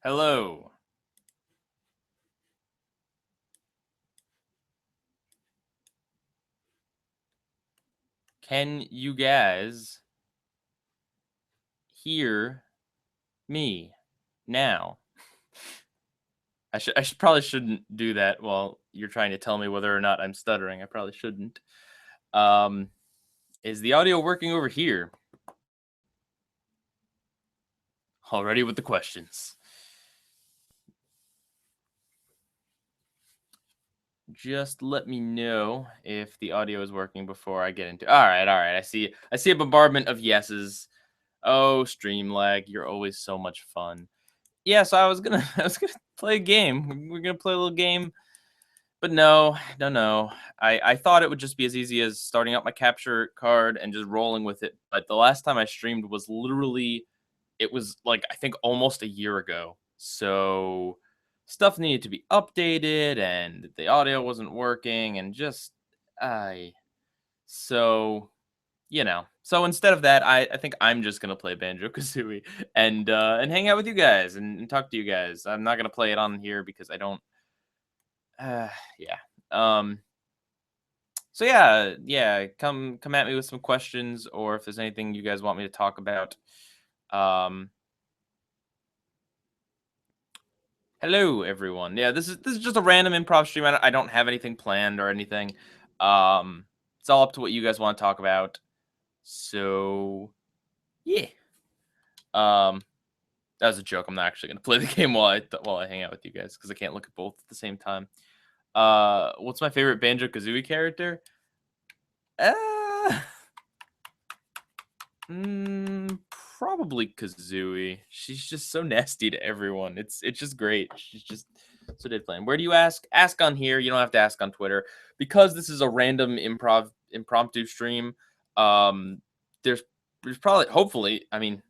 Hello. Can you guys hear me now? I probably shouldn't do that while you're trying to tell me whether or not I'm stuttering. I probably shouldn't. Um, is the audio working over here? Already with the questions. Just let me know if the audio is working before I get into. All right. I see a bombardment of yeses. Oh, stream lag, you're always so much fun. Yeah, so I was gonna I was gonna play a game. We're gonna play a little game. But no. I thought it would just be as easy as starting up my capture card and just rolling with it. But the last time I streamed was literally, it was like, I think almost a year ago. So stuff needed to be updated and the audio wasn't working and just I so so instead of that, I think I'm just gonna play Banjo Kazooie and hang out with you guys and talk to you guys. I'm not gonna play it on here because I don't yeah. Um so yeah, come at me with some questions, or if there's anything you guys want me to talk about. Um Hello everyone. Yeah, this is just a random improv stream. I don't have anything planned or anything. It's all up to what you guys want to talk about. So, yeah. Um that was a joke. I'm not actually going to play the game while I hang out with you guys cuz I can't look at both at the same time. What's my favorite Banjo-Kazooie character? Uh Mm, Probably Kazooie. She's just so nasty to everyone. It's just great. She's just so dead playing. Where do you ask? Ask on here. You don't have to ask on Twitter because this is a random impromptu stream. Um, there's probably hopefully. I mean,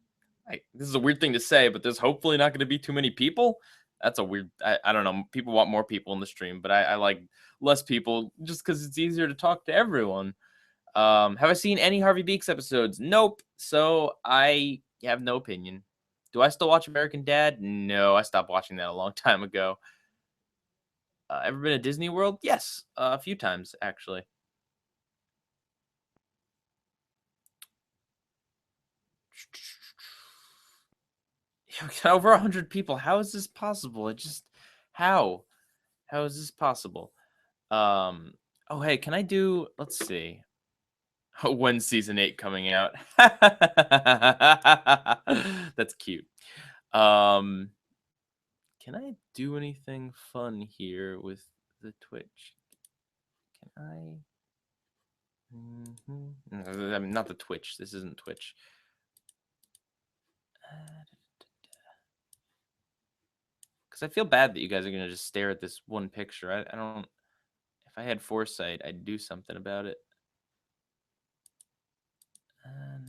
this is a weird thing to say, but there's hopefully not going to be too many people. That's a weird. I don't know. People want more people in the stream, but I like less people just because it's easier to talk to everyone. Have I seen any Harvey Beaks episodes? Nope. So I have no opinion. Do I still watch American Dad? No, I stopped watching that a long time ago. Ever been to Disney World? Yes, a few times actually. Yeah, we got over 100 people. How is this possible? It just how? How is this possible? Um. Oh, hey, can I do? Let's see. When season 8 coming out? That's cute. Um. Can I do anything fun here with the Twitch? Can I? I mean, not the Twitch. This isn't Twitch. Because I feel bad that you guys are gonna just stare at this one picture. I don't. If I had foresight, I'd do something about it.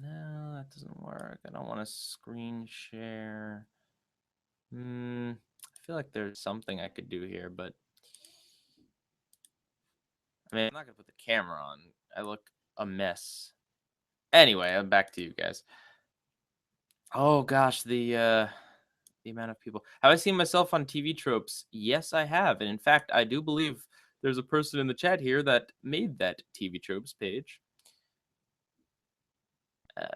No, that doesn't work. I don't want to screen share. I feel like there's something I could do here, but I mean, I'm not gonna put the camera on. I look a mess. Anyway, I'm back to you guys. Oh gosh, the amount of people. Have I seen myself on TV tropes? Yes, I have. And in fact, I do believe there's a person in the chat here that made that TV tropes page. Uh,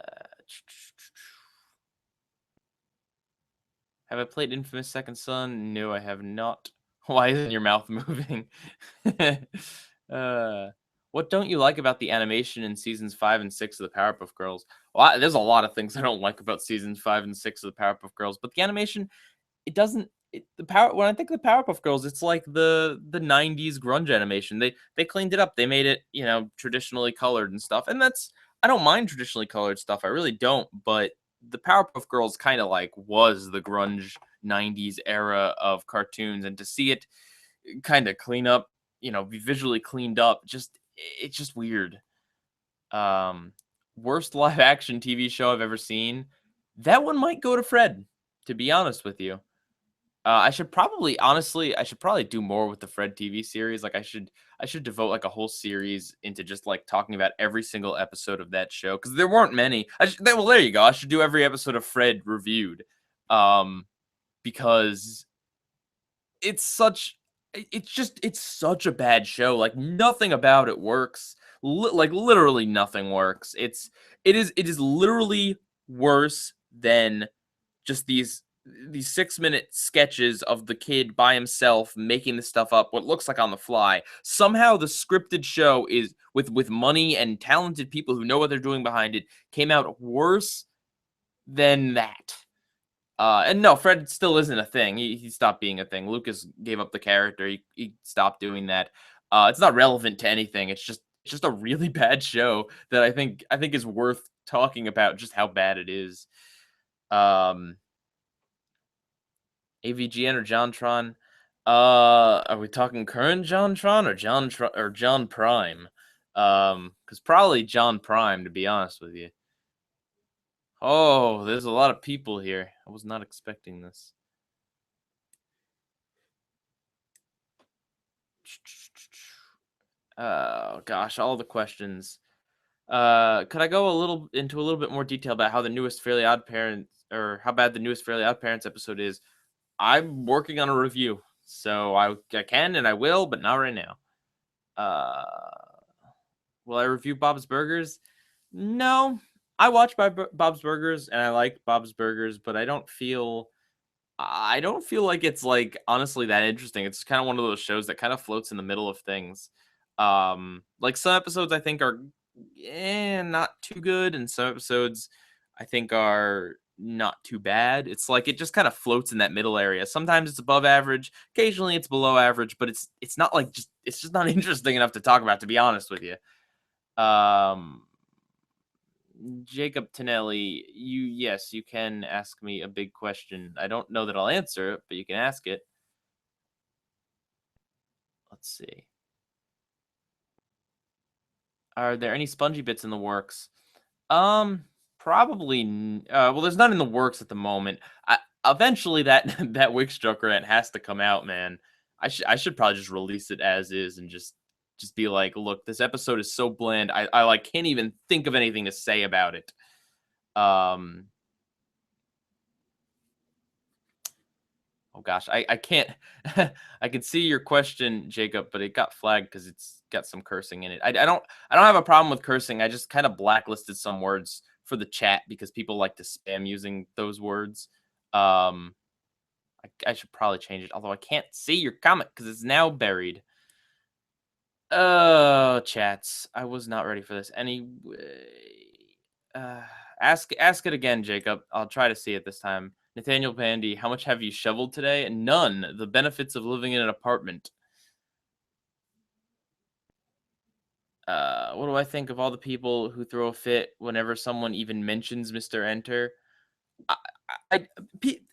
have I played Infamous Second Son? No, I have not. Why isn't your mouth moving? uh, what don't you like about the animation in seasons 5 and 6 of the Powerpuff Girls? Well, there's a lot of things I don't like about seasons 5 and 6 of the Powerpuff Girls, but the animation, it doesn't the power when I think of the Powerpuff Girls, it's like the 90s grunge animation. They cleaned it up. They made it, traditionally colored and stuff. And that's I don't mind traditionally colored stuff. I really don't, but the Powerpuff Girls kind of like was the grunge 90s era of cartoons, and to see it kind of clean up, be visually cleaned up, it's just weird. Um Worst live action TV show I've ever seen. That one might go to Fred, to be honest with you. I should probably do more with the Fred TV series. Like I should devote like a whole series into just like talking about every single episode of that show because there weren't many. Well, there you go. I should do every episode of Fred reviewed. Um, because it's such a bad show. Like nothing about it works. Like literally nothing works. It is literally worse than just these 6-minute sketches of the kid by himself making this stuff up, what looks like on the fly. Somehow the scripted show is with money and talented people who know what they're doing behind it came out worse than that. And no, Fred still isn't a thing. He stopped being a thing. Lucas gave up the character. He stopped doing that. It's not relevant to anything. It's just a really bad show that I think is worth talking about just how bad it is. AVGN or JonTron? Are we talking current JonTron or John Prime? Because probably John Prime, to be honest with you. Oh, there's a lot of people here. I was not expecting this. Oh gosh, all the questions. Could I go into a little bit more detail about how the newest Fairly Odd Parents, or how bad the newest Fairly Odd Parents episode is? I'm working on a review, so I can and I will, but not right now. Will I review Bob's Burgers? No, I watch Bob's Burgers and I like Bob's Burgers, but I don't feel like it's like honestly that interesting. It's kind of one of those shows that kind of floats in the middle of things. Like some episodes I think are not too good, and some episodes I think are not too bad. It's like it just kind of floats in that middle area. Sometimes it's above average, occasionally it's below average, but it's not like it's just not interesting enough to talk about, to be honest with you. Jacob Tonelli, yes, you can ask me a big question. I don't know that I'll answer it, but you can ask it. Let's see. Are there any spongy bits in the works? Probably. Well, there's none in the works at the moment. Eventually, that Wickstroke rant has to come out, man. I should probably just release it as is and just be like, look, this episode is so bland. I like can't even think of anything to say about it. Oh gosh, I can't. I can see your question, Jacob, but it got flagged because it's got some cursing in it. I don't have a problem with cursing. I just kind of blacklisted some words for the chat because people like to spam using those words. I should probably change it, although I can't see your comment because it's now buried. Oh, chats. I was not ready for this. Anyway, ask it again, Jacob. I'll try to see it this time. Nathaniel Pandy, how much have you shoveled today? None. The benefits of living in an apartment. What do I think of all the people who throw a fit whenever someone even mentions Mr. Enter?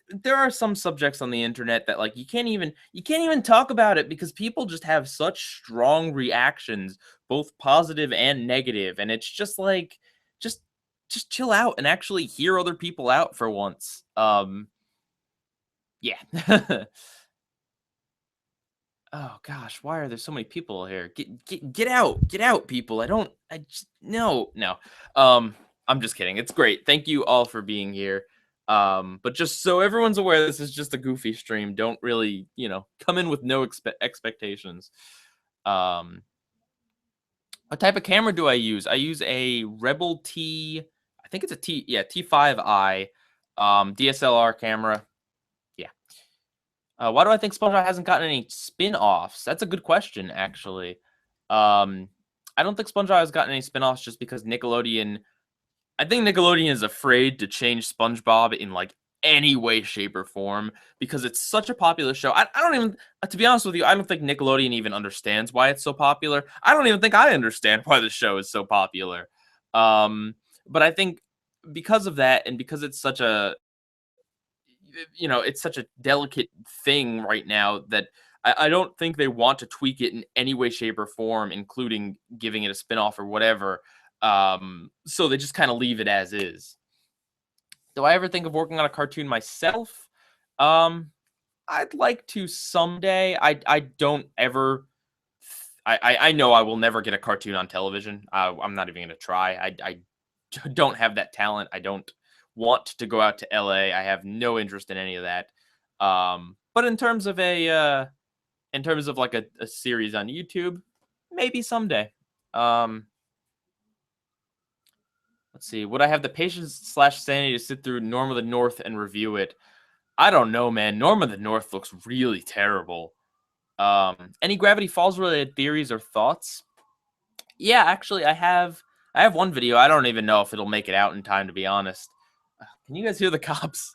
There are some subjects on the internet that like you can't even talk about it because people just have such strong reactions, both positive and negative, and it's just like just chill out and actually hear other people out for once. Yeah. Oh gosh, why are there so many people here? Get out, people. No. I'm just kidding. It's great. Thank you all for being here. But just so everyone's aware, this is just a goofy stream. Don't really, come in with no expectations. What type of camera do I use? I use a Rebel T, I think it's a T5i DSLR camera. Yeah. Why do I think SpongeBob hasn't gotten any spin-offs? That's a good question, actually. I don't think SpongeBob has gotten any spin-offs just because I think Nickelodeon is afraid to change SpongeBob in like any way, shape, or form because it's such a popular show. I don't even, to be honest with you, I don't think Nickelodeon even understands why it's so popular. I don't even think I understand why the show is so popular. But I think because of that, and because it's such a delicate thing right now that I don't think they want to tweak it in any way, shape, or form, including giving it a spinoff or whatever. So they just kind of leave it as is. Do I ever think of working on a cartoon myself? I'd like to someday. I don't ever. I know I will never get a cartoon on television. I'm not even going to try. I don't have that talent. I don't want to go out to LA. I have no interest in any of that. But in terms of like a series on YouTube, maybe someday. Let's see. Would I have the patience/sanity to sit through Norm of the North and review it? I don't know, man. Norm of the North looks really terrible. Any Gravity Falls related theories or thoughts? Yeah, actually, I have one video. I don't even know if it'll make it out in time, to be honest. Can you guys hear the cops?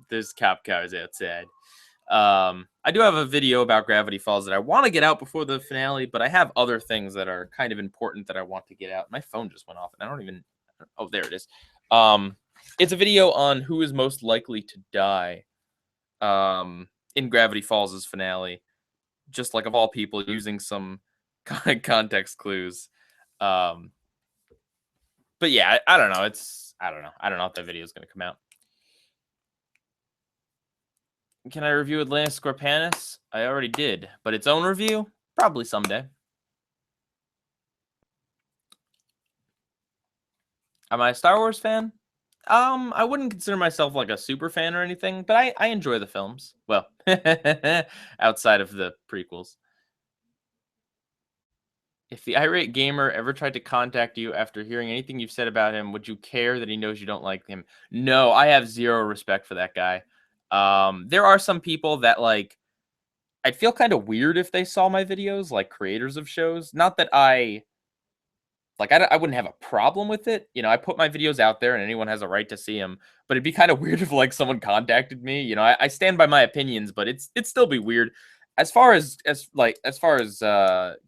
There's cop cars outside. I do have a video about Gravity Falls that I want to get out before the finale, but I have other things that are kind of important that I want to get out. My phone just went off, and I don't even. Oh, there it is. It's a video on who is most likely to die. In Gravity Falls' finale, just like of all people, using some kind of context clues. But yeah, I don't know. I don't know. I don't know if that video is going to come out. Can I review Atlantis Scorpanus? I already did, but its own review? Probably someday. Am I a Star Wars fan? I wouldn't consider myself like a super fan or anything, but I enjoy the films. Well, outside of the prequels. If the irate gamer ever tried to contact you after hearing anything you've said about him, would you care that he knows you don't like him? No, I have zero respect for that guy. There are some people that like I'd feel kind of weird if they saw my videos, like creators of shows. Not that I wouldn't have a problem with it. You know, I put my videos out there and anyone has a right to see them. But it'd be kind of weird if like someone contacted me. You know, I stand by my opinions, but it'd still be weird. As far as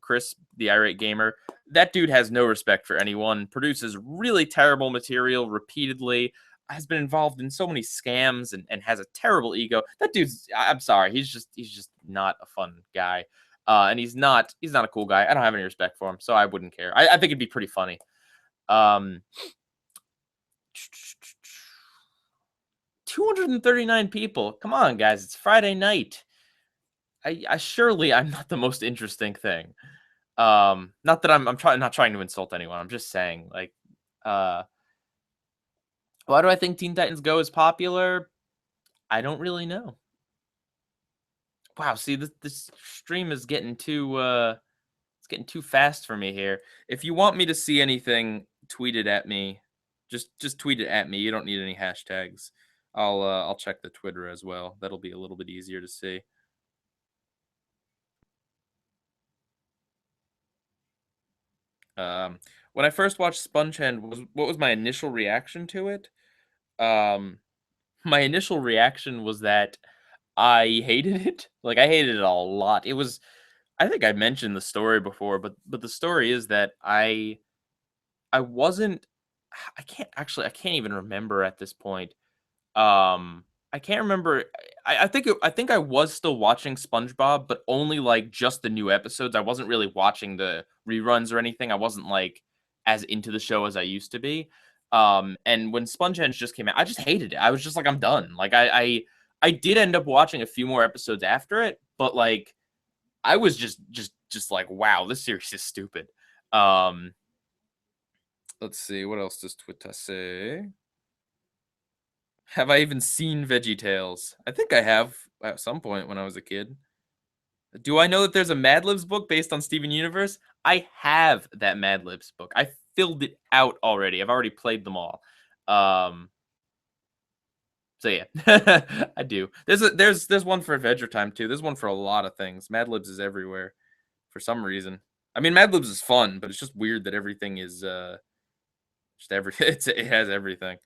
Chris, the irate gamer, that dude has no respect for anyone. Produces really terrible material repeatedly. Has been involved in so many scams and has a terrible ego. That dude's. I'm sorry. He's just not a fun guy. And he's not a cool guy. I don't have any respect for him, so I wouldn't care. I think it'd be pretty funny. 239 people. Come on, guys. It's Friday night. I surely I'm not the most interesting thing. Not that I'm not trying to insult anyone. I'm just saying, like, why do I think Teen Titans Go is popular? I don't really know. Wow, see, this stream is getting too it's getting too fast for me here. If you want me to see anything, tweet it at me. Just tweet it at me. You don't need any hashtags. I'll check the Twitter as well. That'll be a little bit easier to see. When I first watched Spongehand, what was my initial reaction to it? My initial reaction was that I hated it. Like I hated it a lot. It was I think I mentioned the story before, but the story is that I wasn't I can't even remember at this point. I can't remember. I think I was still watching SpongeBob, but only like just the new episodes. I wasn't really watching the reruns or anything. I wasn't like as into the show as I used to be. And when SpongeHenge just came out, I just hated it. I was just like, I'm done. Like I did end up watching a few more episodes after it, but like I was just like, wow, this series is stupid. Let's see, what else does Twitter say? Have I even seen VeggieTales? I think I have at some point when I was a kid. Do I know that there's a Mad Libs book based on Steven Universe? I have that Mad Libs book. I filled it out already. I've already played them all. So yeah, I do. There's one for Adventure Time too. There's one for a lot of things. Mad Libs is everywhere for some reason. I mean, Mad Libs is fun, but it's just weird that everything is just it has everything.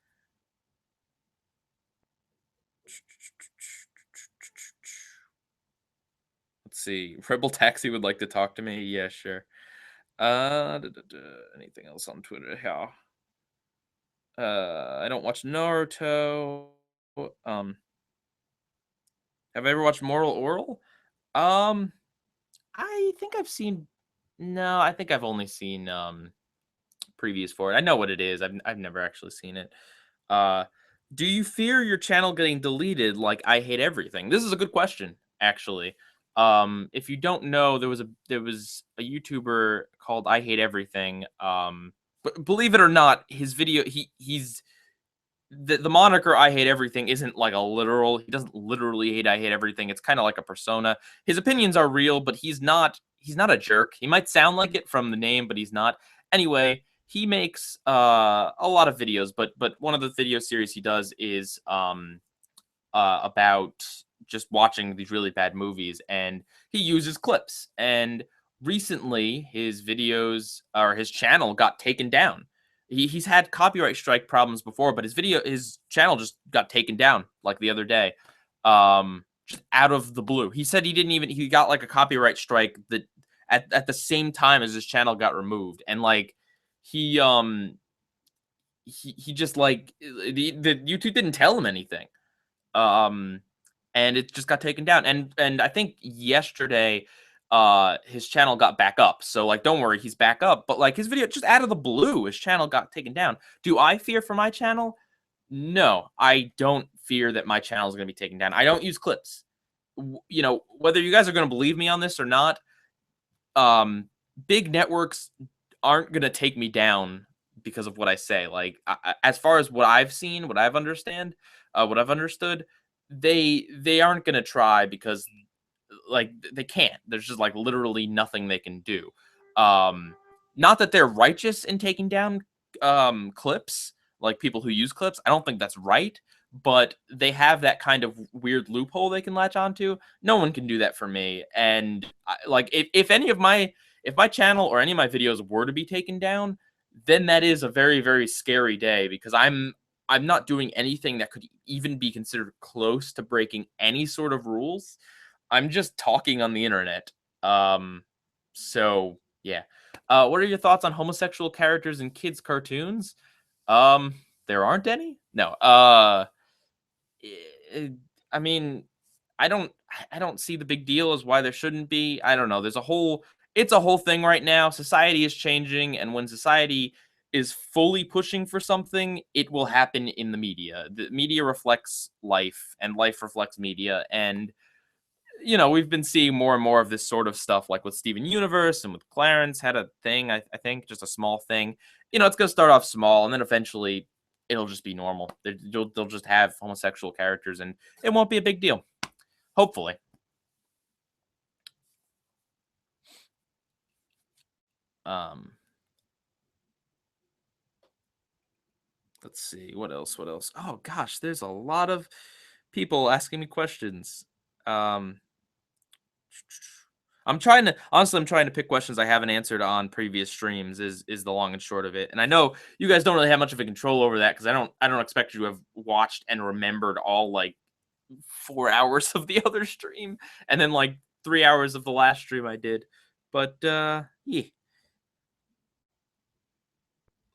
Let's see. Rebel Taxi would like to talk to me. Yeah, sure. Anything else on Twitter? Yeah. I don't watch Naruto. Have I ever watched Moral Oral? I think I've seen. No, I think I've only seen previews for it. I know what it is. I've never actually seen it. Do you fear your channel getting deleted like I Hate Everything? This is a good question, actually. If you don't know, there was a YouTuber called I Hate Everything. But believe it or not, his video he's the moniker "I hate everything" isn't like a literal. He doesn't literally hate "I hate everything." It's kind of like a persona. His opinions are real, but he's not. He's not a jerk. He might sound like it from the name, but he's not. Anyway, he makes a lot of videos, but one of the video series he does is about just watching these really bad movies, and he uses clips. And recently, his videos or his channel got taken down. He's had copyright strike problems before, but his channel just got taken down like the other day, just out of the blue. He said he got like a copyright strike that at the same time as his channel got removed, and like he he just like the YouTube didn't tell him anything. Um, and it just got taken down. And I think yesterday, his channel got back up. So like, don't worry, he's back up. But like his video, just out of the blue, his channel got taken down. Do I fear for my channel? No, I don't fear that my channel is going to be taken down. I don't use clips. You know, whether you guys are going to believe me on this or not, big networks aren't going to take me down because of what I say. Like, as far as what I've seen, what I've understood, they aren't going to try because like they can't. There's just like literally nothing they can do. Um, Not that they're righteous in taking down clips, like people who use clips. I don't think that's right, but they have that kind of weird loophole they can latch onto. No one can do that for me. And like if any of my if my channel or any of my videos were to be taken down, then that is a very, very scary day because I'm not doing anything that could even be considered close to breaking any sort of rules. I'm just talking on the internet. Um, so yeah. What are your thoughts on homosexual characters in kids' cartoons? There aren't any. No. I I mean, I don't see the big deal as why there shouldn't be. I don't know. It's a whole thing right now. Society is changing, and when society is fully pushing for something, it will happen in the media. The media reflects life, and life reflects media. And you know, we've been seeing more and more of this sort of stuff, like with Steven Universe and with Clarence had a thing. I think just a small thing. You know, it's gonna start off small, and then eventually it'll just be normal. They'll just have homosexual characters, and it won't be a big deal. Hopefully. Um, let's see what else. What else? Oh gosh, there's a lot of people asking me questions. Um, I'm trying to pick questions I haven't answered on previous streams is the long and short of it. And I know you guys don't really have much of a control over that because I don't expect you to have watched and remembered all like 4 hours of the other stream and then like 3 hours of the last stream I did. But yeah.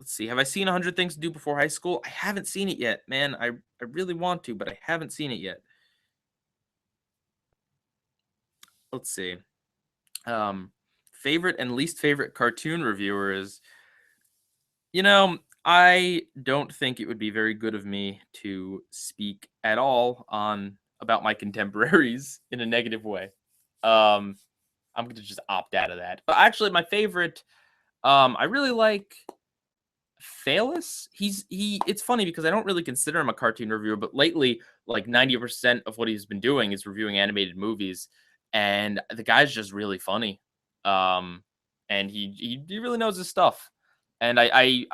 Let's see. Have I seen 100 Things to Do Before High School? I haven't seen it yet, man. I really want to, but I haven't seen it yet. Let's see. Favorite and least favorite cartoon reviewers. You know, I don't think it would be very good of me to speak at all on about my contemporaries in a negative way. Um, I'm going to just opt out of that. But actually, my favorite, I really like Phalis. It's funny because I don't really consider him a cartoon reviewer, but lately, like 90% of what he's been doing is reviewing animated movies, and the guy's just really funny. And he really knows his stuff. And I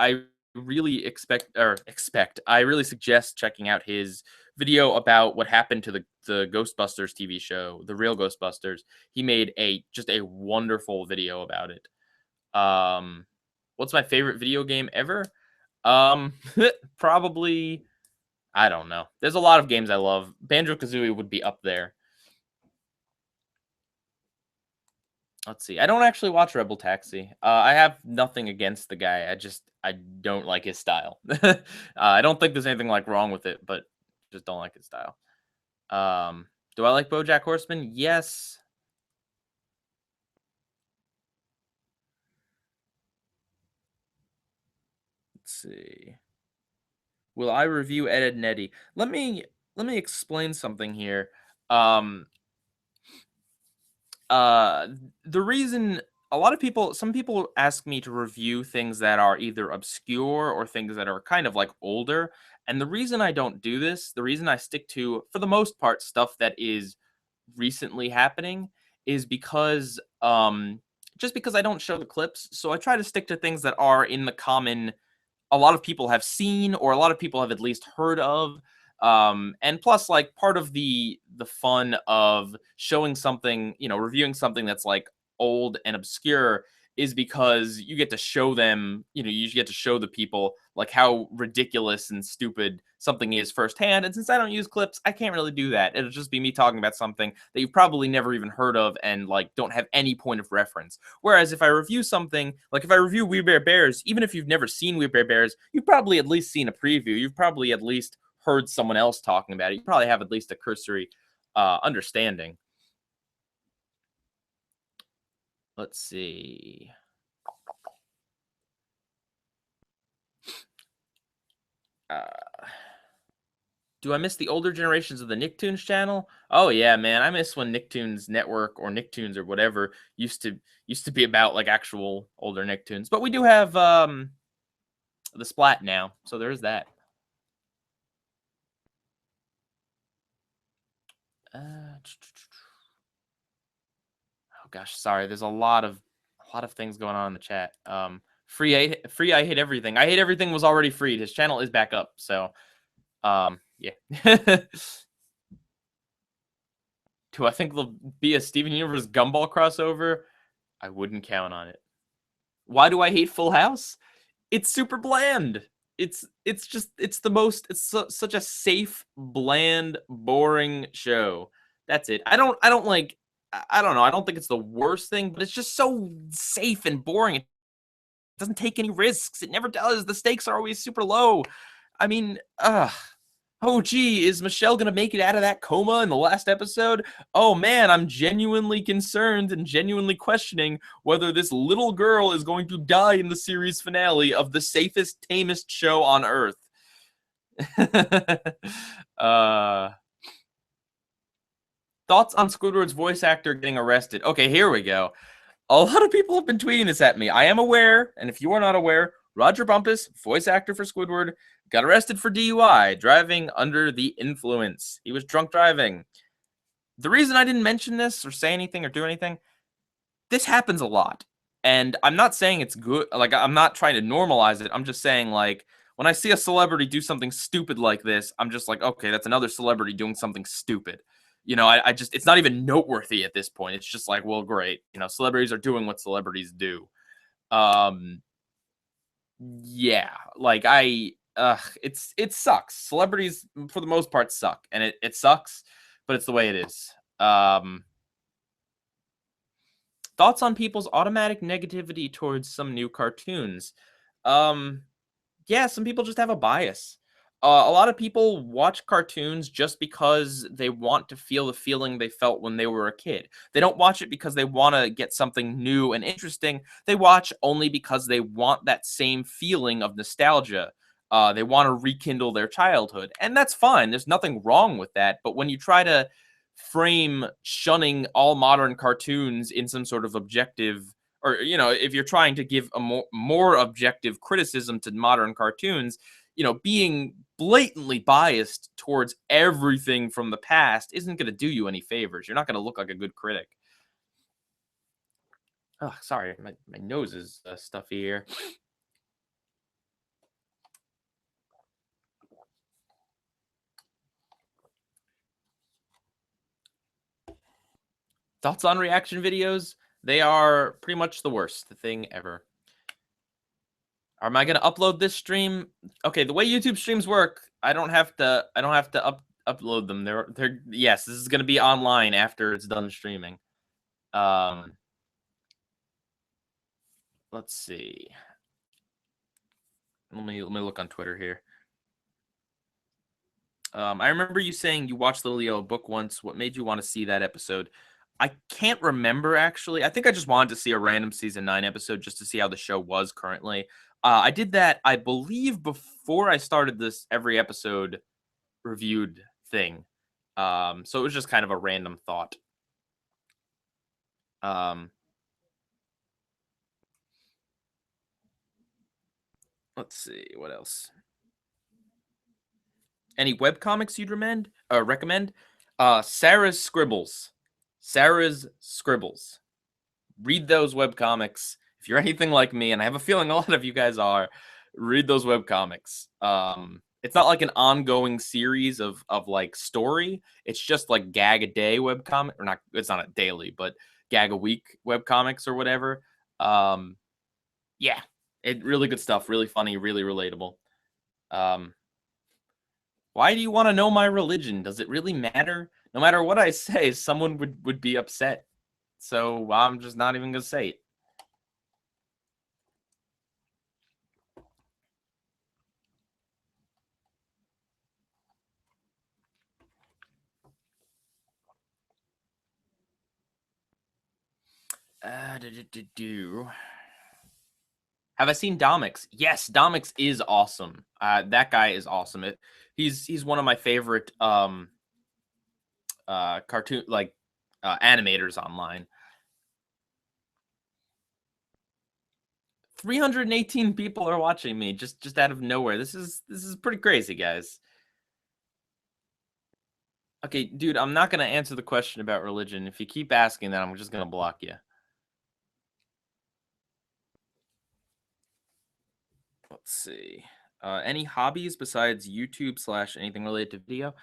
really expect I really suggest checking out his video about what happened to the Ghostbusters TV show, the real Ghostbusters. He made just a wonderful video about it. What's my favorite video game ever? Um, Probably I don't know. There's a lot of games I love. Banjo-Kazooie would be up there. Let's see. I don't actually watch Rebel Taxi. I have nothing against the guy. I don't like his style. I don't think there's anything like wrong with it, but just don't like his style. Do I like BoJack Horseman? Yes. Let's see. Will I review Ed, Edd n Eddy? Let me explain something here. Um, uh, the reason some people ask me to review things that are either obscure or things that are kind of like older, And the reason I don't do this, the reason I stick to, for the most part, stuff that is recently happening is because just because I don't show the clips. So I try to stick to things that are in the common, a lot of people have seen or a lot of people have at least heard of. And plus, like, part of the fun of showing something, reviewing something that's like old and obscure is because you get to show them, you get to show the people like how ridiculous and stupid something is firsthand. And since I don't use clips, I can't really do that. It'll just be me talking about something that you've probably never even heard of and like don't have any point of reference. Whereas if I review something, like if I review We Bare Bears, even if you've never seen We Bare Bears, you've probably at least seen a preview. You've probably at least heard someone else talking about it. You probably have at least a cursory understanding. Let's see. Uh, do I miss the older generations of the Nicktoons channel? Oh yeah, man, I miss when Nicktoons Network or Nicktoons or whatever used to be about like actual older Nicktoons. But we do have the Splat now, so there's that. Oh gosh, sorry. There's a lot of things going on in the chat. Free. I hate everything. I hate everything was already freed. His channel is back up, so yeah. Do I think there'll be a Steven Universe Gumball crossover? I wouldn't count on it. Why do I hate Full House? It's super bland. It's such a safe, bland, boring show. That's it. I don't like, I don't know. I don't think it's the worst thing, but it's just so safe and boring. It doesn't take any risks. It never does. The stakes are always super low. I mean, oh, gee, is Michelle going to make it out of that coma in the last episode? Oh, man, I'm genuinely concerned and genuinely questioning whether this little girl is going to die in the series finale of the safest, tamest show on Earth. Thoughts on Squidward's voice actor getting arrested? Okay, here we go. A lot of people have been tweeting this at me. I am aware, and if you are not aware, Roger Bumpus, voice actor for Squidward, got arrested for DUI, driving under the influence. He was drunk driving. The reason I didn't mention this or say anything or do anything, this happens a lot. And I'm not saying it's good. Like, I'm not trying to normalize it. I'm just saying, like, when I see a celebrity do something stupid like this, I'm just like, okay, that's another celebrity doing something stupid. I just, it's not even noteworthy at this point. It's just like, well, great. Celebrities are doing what celebrities do. Yeah, like it sucks. Celebrities for the most part suck, and it sucks, but it's the way it is. Thoughts on people's automatic negativity towards some new cartoons? Yeah, some people just have a bias. A lot of people watch cartoons just because they want to feel the feeling they felt when they were a kid. They don't watch it because they want to get something new and interesting. They watch only because they want that same feeling of nostalgia. They want to rekindle their childhood, and that's fine. There's nothing wrong with that. But when you try to frame shunning all modern cartoons in some sort of objective, or if you're trying to give a more objective criticism to modern cartoons, being blatantly biased towards everything from the past isn't going to do you any favors. You're not going to look like a good critic. Oh, sorry, my nose is stuffy here. Thoughts on reaction videos? They are pretty much the worst thing ever. Am I going to upload this stream? Okay, the way YouTube streams work, I don't have to upload them. They're yes, this is going to be online after it's done streaming. Let's see. Let me look on Twitter here. I remember you saying you watched Little Yellow Book once. What made you want to see that episode? I can't remember, actually. I think I just wanted to see a random season 9 episode just to see how the show was currently. I did that, I believe, before I started this every episode reviewed thing. So it was just kind of a random thought. Let's see, what else? Any webcomics you'd recommend? Sarah's Scribbles. Sarah's Scribbles. Read those webcomics. If you're anything like me, and I have a feeling a lot of you guys are, read those webcomics. It's not like an ongoing series of like story. It's just like gag a day webcomic, or not. It's not a daily, but gag a week webcomics or whatever. Yeah, really good stuff. Really funny. Really relatable. Um, why do you want to know my religion? Does it really matter? No matter what I say, someone would be upset. So I'm just not even gonna say it. Have I seen Domix? Yes, Domix is awesome. That guy is awesome. He's one of my favorite cartoon animators online. 318 people are watching me just out of nowhere. This is pretty crazy, guys. Okay, dude, I'm not gonna answer the question about religion. If you keep asking that, I'm just gonna block you. Let's see. Any hobbies besides YouTube / anything related to video?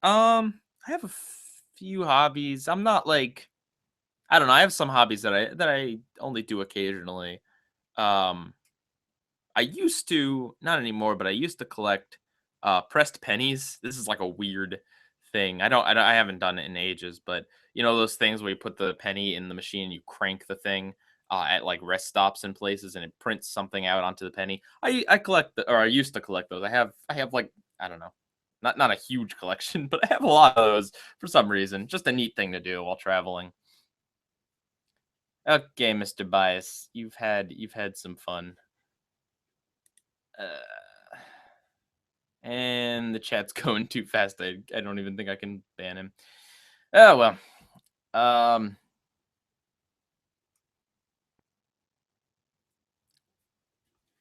I have a few hobbies. I'm not like, I don't know. I have some hobbies that I only do occasionally. Um, I used to, not anymore, but I used to collect pressed pennies. This is like a weird thing. I haven't done it in ages, but you know those things where you put the penny in the machine and you crank the thing at like rest stops and places, and it prints something out onto the penny. I collect or I used to collect those. I have like, I don't know, not a huge collection, but I have a lot of those for some reason. Just a neat thing to do while traveling. Okay, Mr. Bias, you've had some fun. And the chat's going too fast. I don't even think I can ban him. Oh well.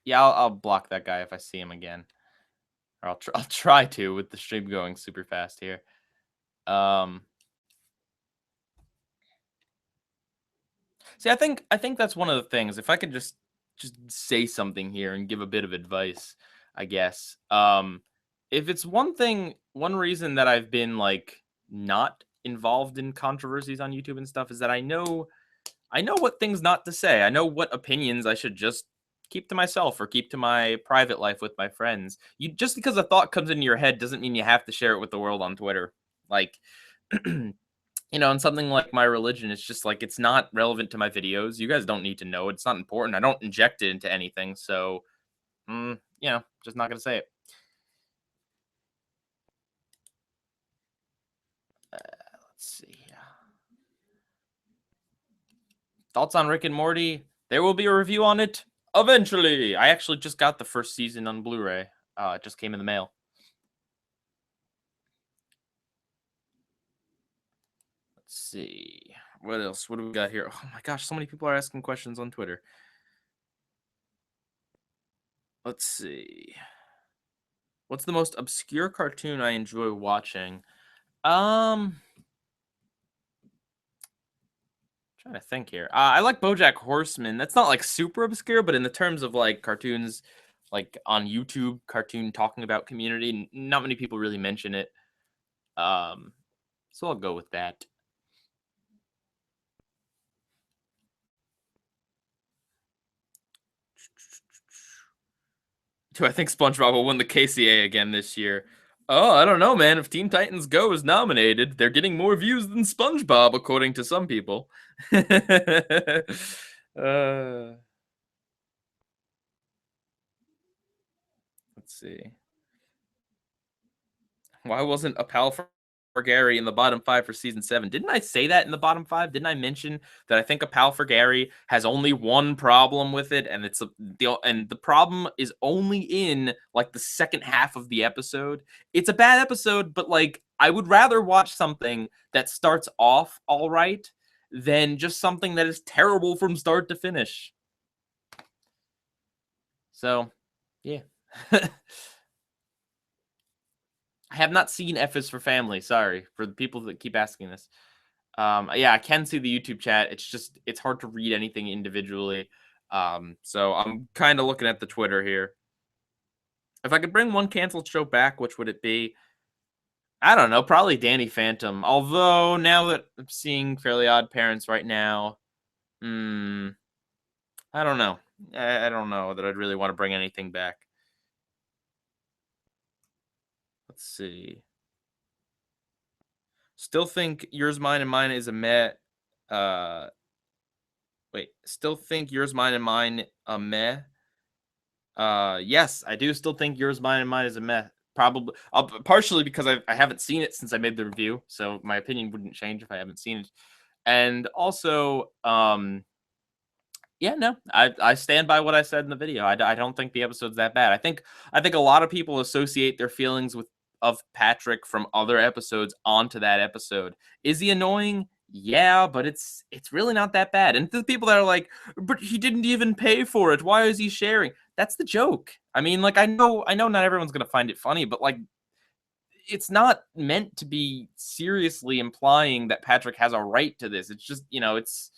Yeah, I'll block that guy if I see him again, or I'll try to with the stream going super fast here. See, I think that's one of the things. If I could just say something here and give a bit of advice, I guess. If it's one reason that I've been like not involved in controversies on YouTube and stuff is that I know what things not to say. I know what opinions I should just keep to myself or keep to my private life with my friends. You just because a thought comes into your head doesn't mean you have to share it with the world on Twitter. Like and something like my religion, it's just like it's not relevant to my videos. You guys don't need to know. It's not important. I don't inject it into anything. So, just not gonna say it. Let's see. Thoughts on Rick and Morty? There will be a review on it eventually. I actually just got the first season on Blu-ray. It just came in the mail. Let's see. What else? What do we got here? Oh my gosh, so many people are asking questions on Twitter. Let's see. What's the most obscure cartoon I enjoy watching? Trying to think here. I like BoJack Horseman. That's not like super obscure, but in the terms of like cartoons, like on YouTube, cartoon talking about community, not many people really mention it. So I'll go with that. Do I think SpongeBob will win the KCA again this year? Oh, I don't know, man. If Teen Titans Go is nominated, they're getting more views than SpongeBob, according to some people. uh, let's see. Why wasn't a pal for Gary in the bottom 5 for season 7? Didn't I say that in the bottom 5? Didn't I mention that I think a pal for Gary has only one problem with it, and the problem is only in like the second half of the episode. It's a bad episode, but like I would rather watch something that starts off all right than just something that is terrible from start to finish. So, yeah. I have not seen F is for Family. Sorry for the people that keep asking this. Yeah, I can see the YouTube chat. It's just it's hard to read anything individually. So I'm kind of looking at the Twitter here. If I could bring one canceled show back, which would it be? I don't know, probably Danny Phantom. Although now that I'm seeing Fairly Odd Parents right now, I don't know. I don't know that I'd really want to bring anything back. Let's see. Still think Yours, Mine, and Mine is a meh. Wait. Still think Yours, Mine, and Mine a meh. Yes, I do still think Yours, Mine, and Mine is a meh. Probably, partially because I haven't seen it since I made the review, so my opinion wouldn't change if I haven't seen it. And also, yeah, no, I stand by what I said in the video. I don't think the episode's that bad. I think a lot of people associate their feelings of Patrick from other episodes onto that episode. Is he annoying? Yeah, but it's really not that bad. And the people that are like, but he didn't even pay for it. Why is he sharing? That's the joke. I mean, like I know not everyone's gonna find it funny, but like it's not meant to be seriously implying that Patrick has a right to this. It's just, it's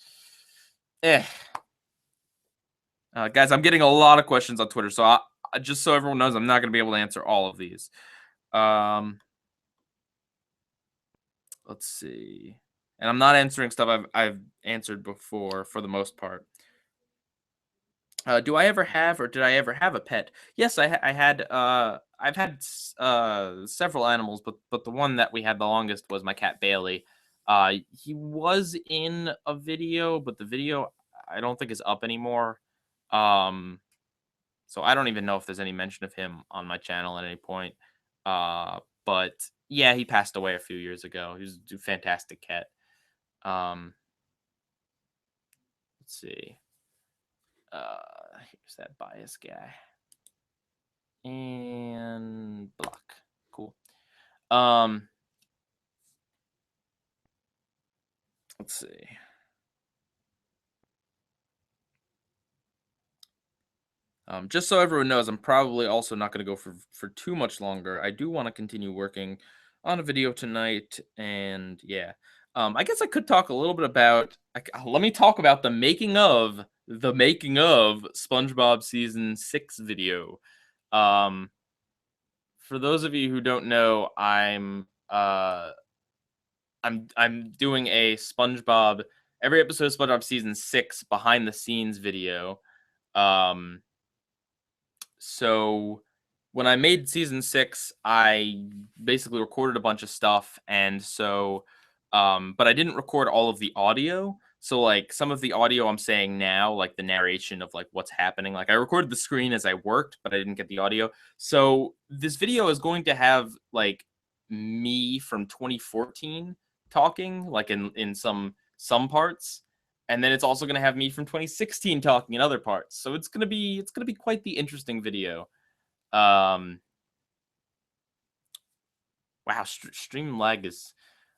guys, I'm getting a lot of questions on Twitter, so just so everyone knows, I'm not going to be able to answer all of these. Let's see. And I'm not answering stuff I've answered before for the most part. Do I ever have, or did I ever have a pet? Yes, I had. I've had several animals, but the one that we had the longest was my cat Bailey. He was in a video, but the video I don't think is up anymore. So I don't even know if there's any mention of him on my channel at any point. But yeah, he passed away a few years ago. He was a fantastic cat. Let's see. Here's that bias guy. And block. Cool. Let's see. Just so everyone knows, I'm probably also not going to go for too much longer. I do want to continue working on a video tonight, and yeah. I guess I could talk a little bit about. Let me talk about the making of SpongeBob season 6 video. For those of you who don't know, I'm doing a SpongeBob every episode of SpongeBob season 6 behind the scenes video. So when I made season 6, I basically recorded a bunch of stuff, and so but I didn't record all of the audio. So like some of the audio I'm saying now, like the narration of like what's happening, like I recorded the screen as I worked, but I didn't get the audio. So this video is going to have like me from 2014 talking, like in some parts, and then it's also going to have me from 2016 talking in other parts. So it's going to be quite the interesting video. Wow, stream lag is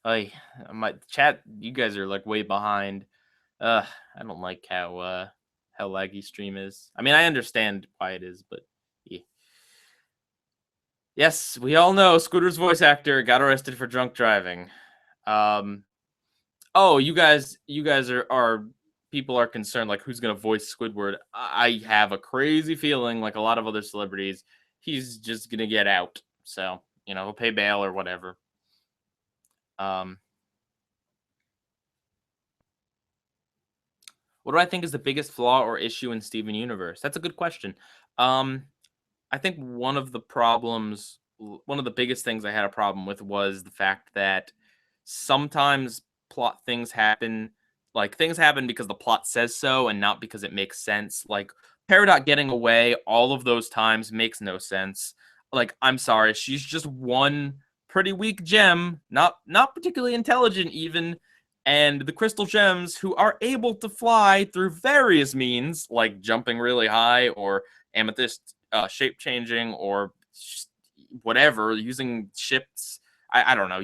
my chat, you guys are like way behind. I don't like how laggy stream is. I mean, I understand why it is, but yeah. Yes, we all know Scooter's voice actor got arrested for drunk driving. Oh, you guys are people are concerned like who's gonna voice Squidward. I have a crazy feeling, like a lot of other celebrities, he's just gonna get out. So he'll pay bail or whatever. What do I think is the biggest flaw or issue in Steven Universe? That's a good question. I think one of the biggest things I had a problem with was the fact that sometimes plot things happen, like things happen because the plot says so and not because it makes sense. Like Peridot getting away all of those times makes no sense. Like, I'm sorry, she's just one pretty weak gem, not particularly intelligent even, and the crystal gems who are able to fly through various means, like jumping really high or amethyst shape changing or whatever, using ships. I don't know.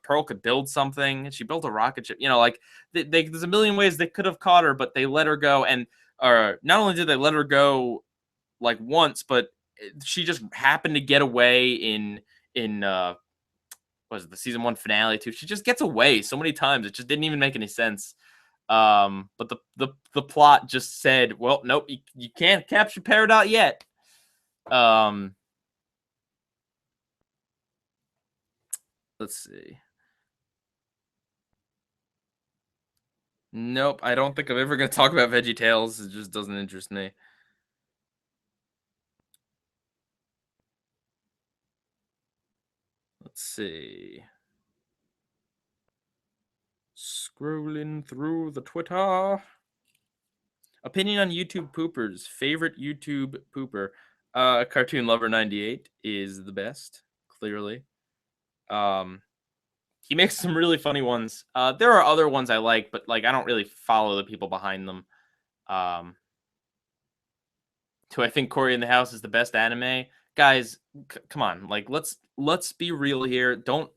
Pearl could build something. She built a rocket ship. Like there's a million ways they could have caught her, but they let her go. And not only did they let her go like once, but she just happened to get away in in was it the season 1 finale too. She just gets away so many times. It just didn't even make any sense. But the plot just said, well, nope, you can't capture Peridot yet. Let's see. Nope, I don't think I'm ever gonna talk about VeggieTales. It just doesn't interest me. Let's see. Scrolling through the Twitter. Opinion on YouTube poopers. Favorite YouTube pooper. Cartoon Lover 98 is the best, clearly. He makes some really funny ones. There are other ones I like, but like I don't really follow the people behind them. Do I think Cory in the House is the best anime? Guys, come on. Like let's be real here. Don't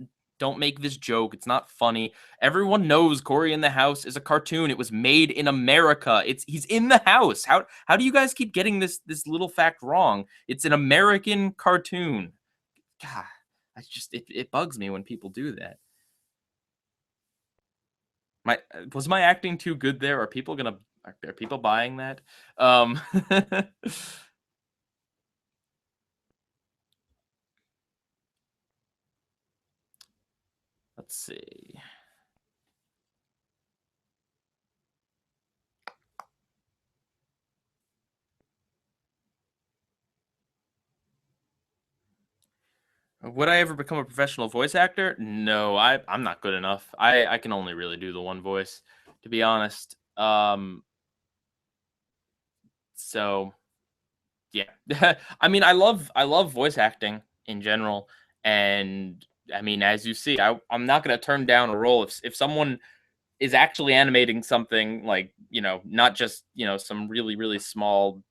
make this joke. It's not funny. Everyone knows Cory in the House is a cartoon. It was made in America. He's in the house. How do you guys keep getting this little fact wrong? It's an American cartoon. God, it bugs me when people do that. Was my acting too good there? Are people buying that? Let's see. Would I ever become a professional voice actor? No, I'm not good enough. I can only really do the one voice, to be honest. So yeah. I mean, I love voice acting in general, and I mean, as you see, I'm not gonna turn down a role if someone is actually animating something like, not just, some really small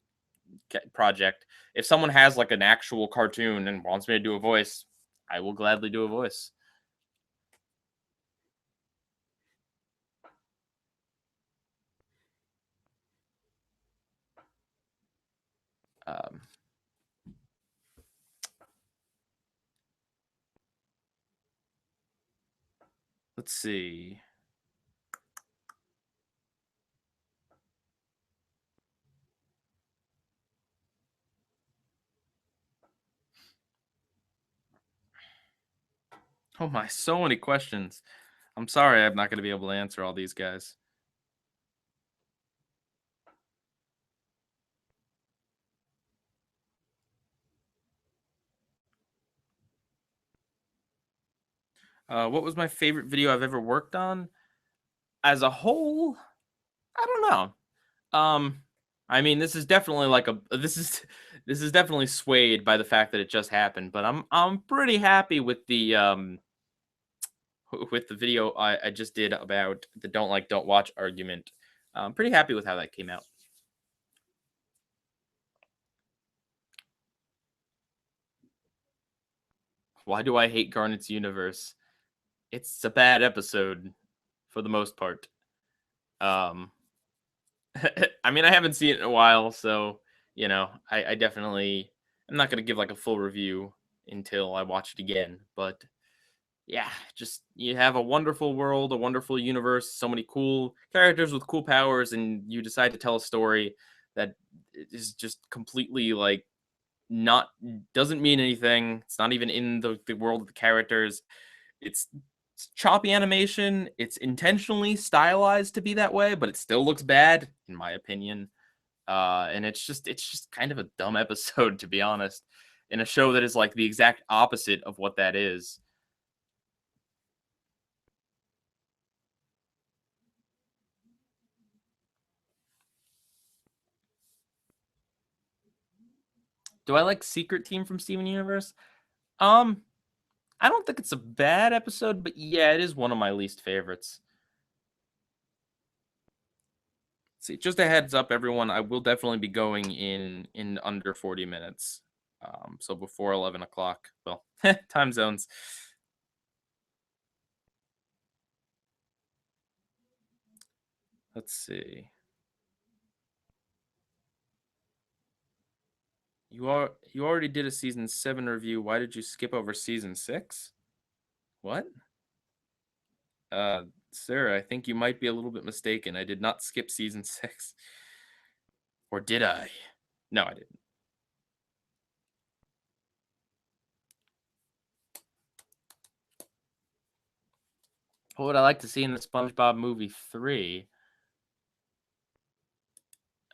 project. If someone has like an actual cartoon and wants me to do a voice, I will gladly do a voice. Um, let's see. Oh my, so many questions. I'm sorry I'm not going to be able to answer all these guys. What was my favorite video I've ever worked on? As a whole, I don't know. I mean, this is definitely like this is definitely swayed by the fact that it just happened, but I'm pretty happy with the video I just did about the don't like don't watch argument. I'm pretty happy with how that came out. Why do I hate Garnet's universe? It's a bad episode for the most part. I mean, I haven't seen it in a while, so I definitely I'm not gonna give like a full review until I watch it again. But yeah, just you have a wonderful world, a wonderful universe, so many cool characters with cool powers, and you decide to tell a story that is just completely like not doesn't mean anything. It's not even in the world of the characters. It's choppy animation. It's intentionally stylized to be that way, but it still looks bad, in my opinion. And it's just kind of a dumb episode, to be honest, in a show that is like the exact opposite of what that is. Do I like Secret Team from Steven Universe? Um, I don't think it's a bad episode, but yeah, it is one of my least favorites. See, just a heads up, everyone. I will definitely be going in under 40 minutes. So before 11 o'clock. Well, time zones. Let's see. You already did a season 7 review. Why did you skip over season 6? What? Sir, I think you might be a little bit mistaken. I did not skip season 6. Or did I? No, I didn't. What would I like to see in the SpongeBob movie 3?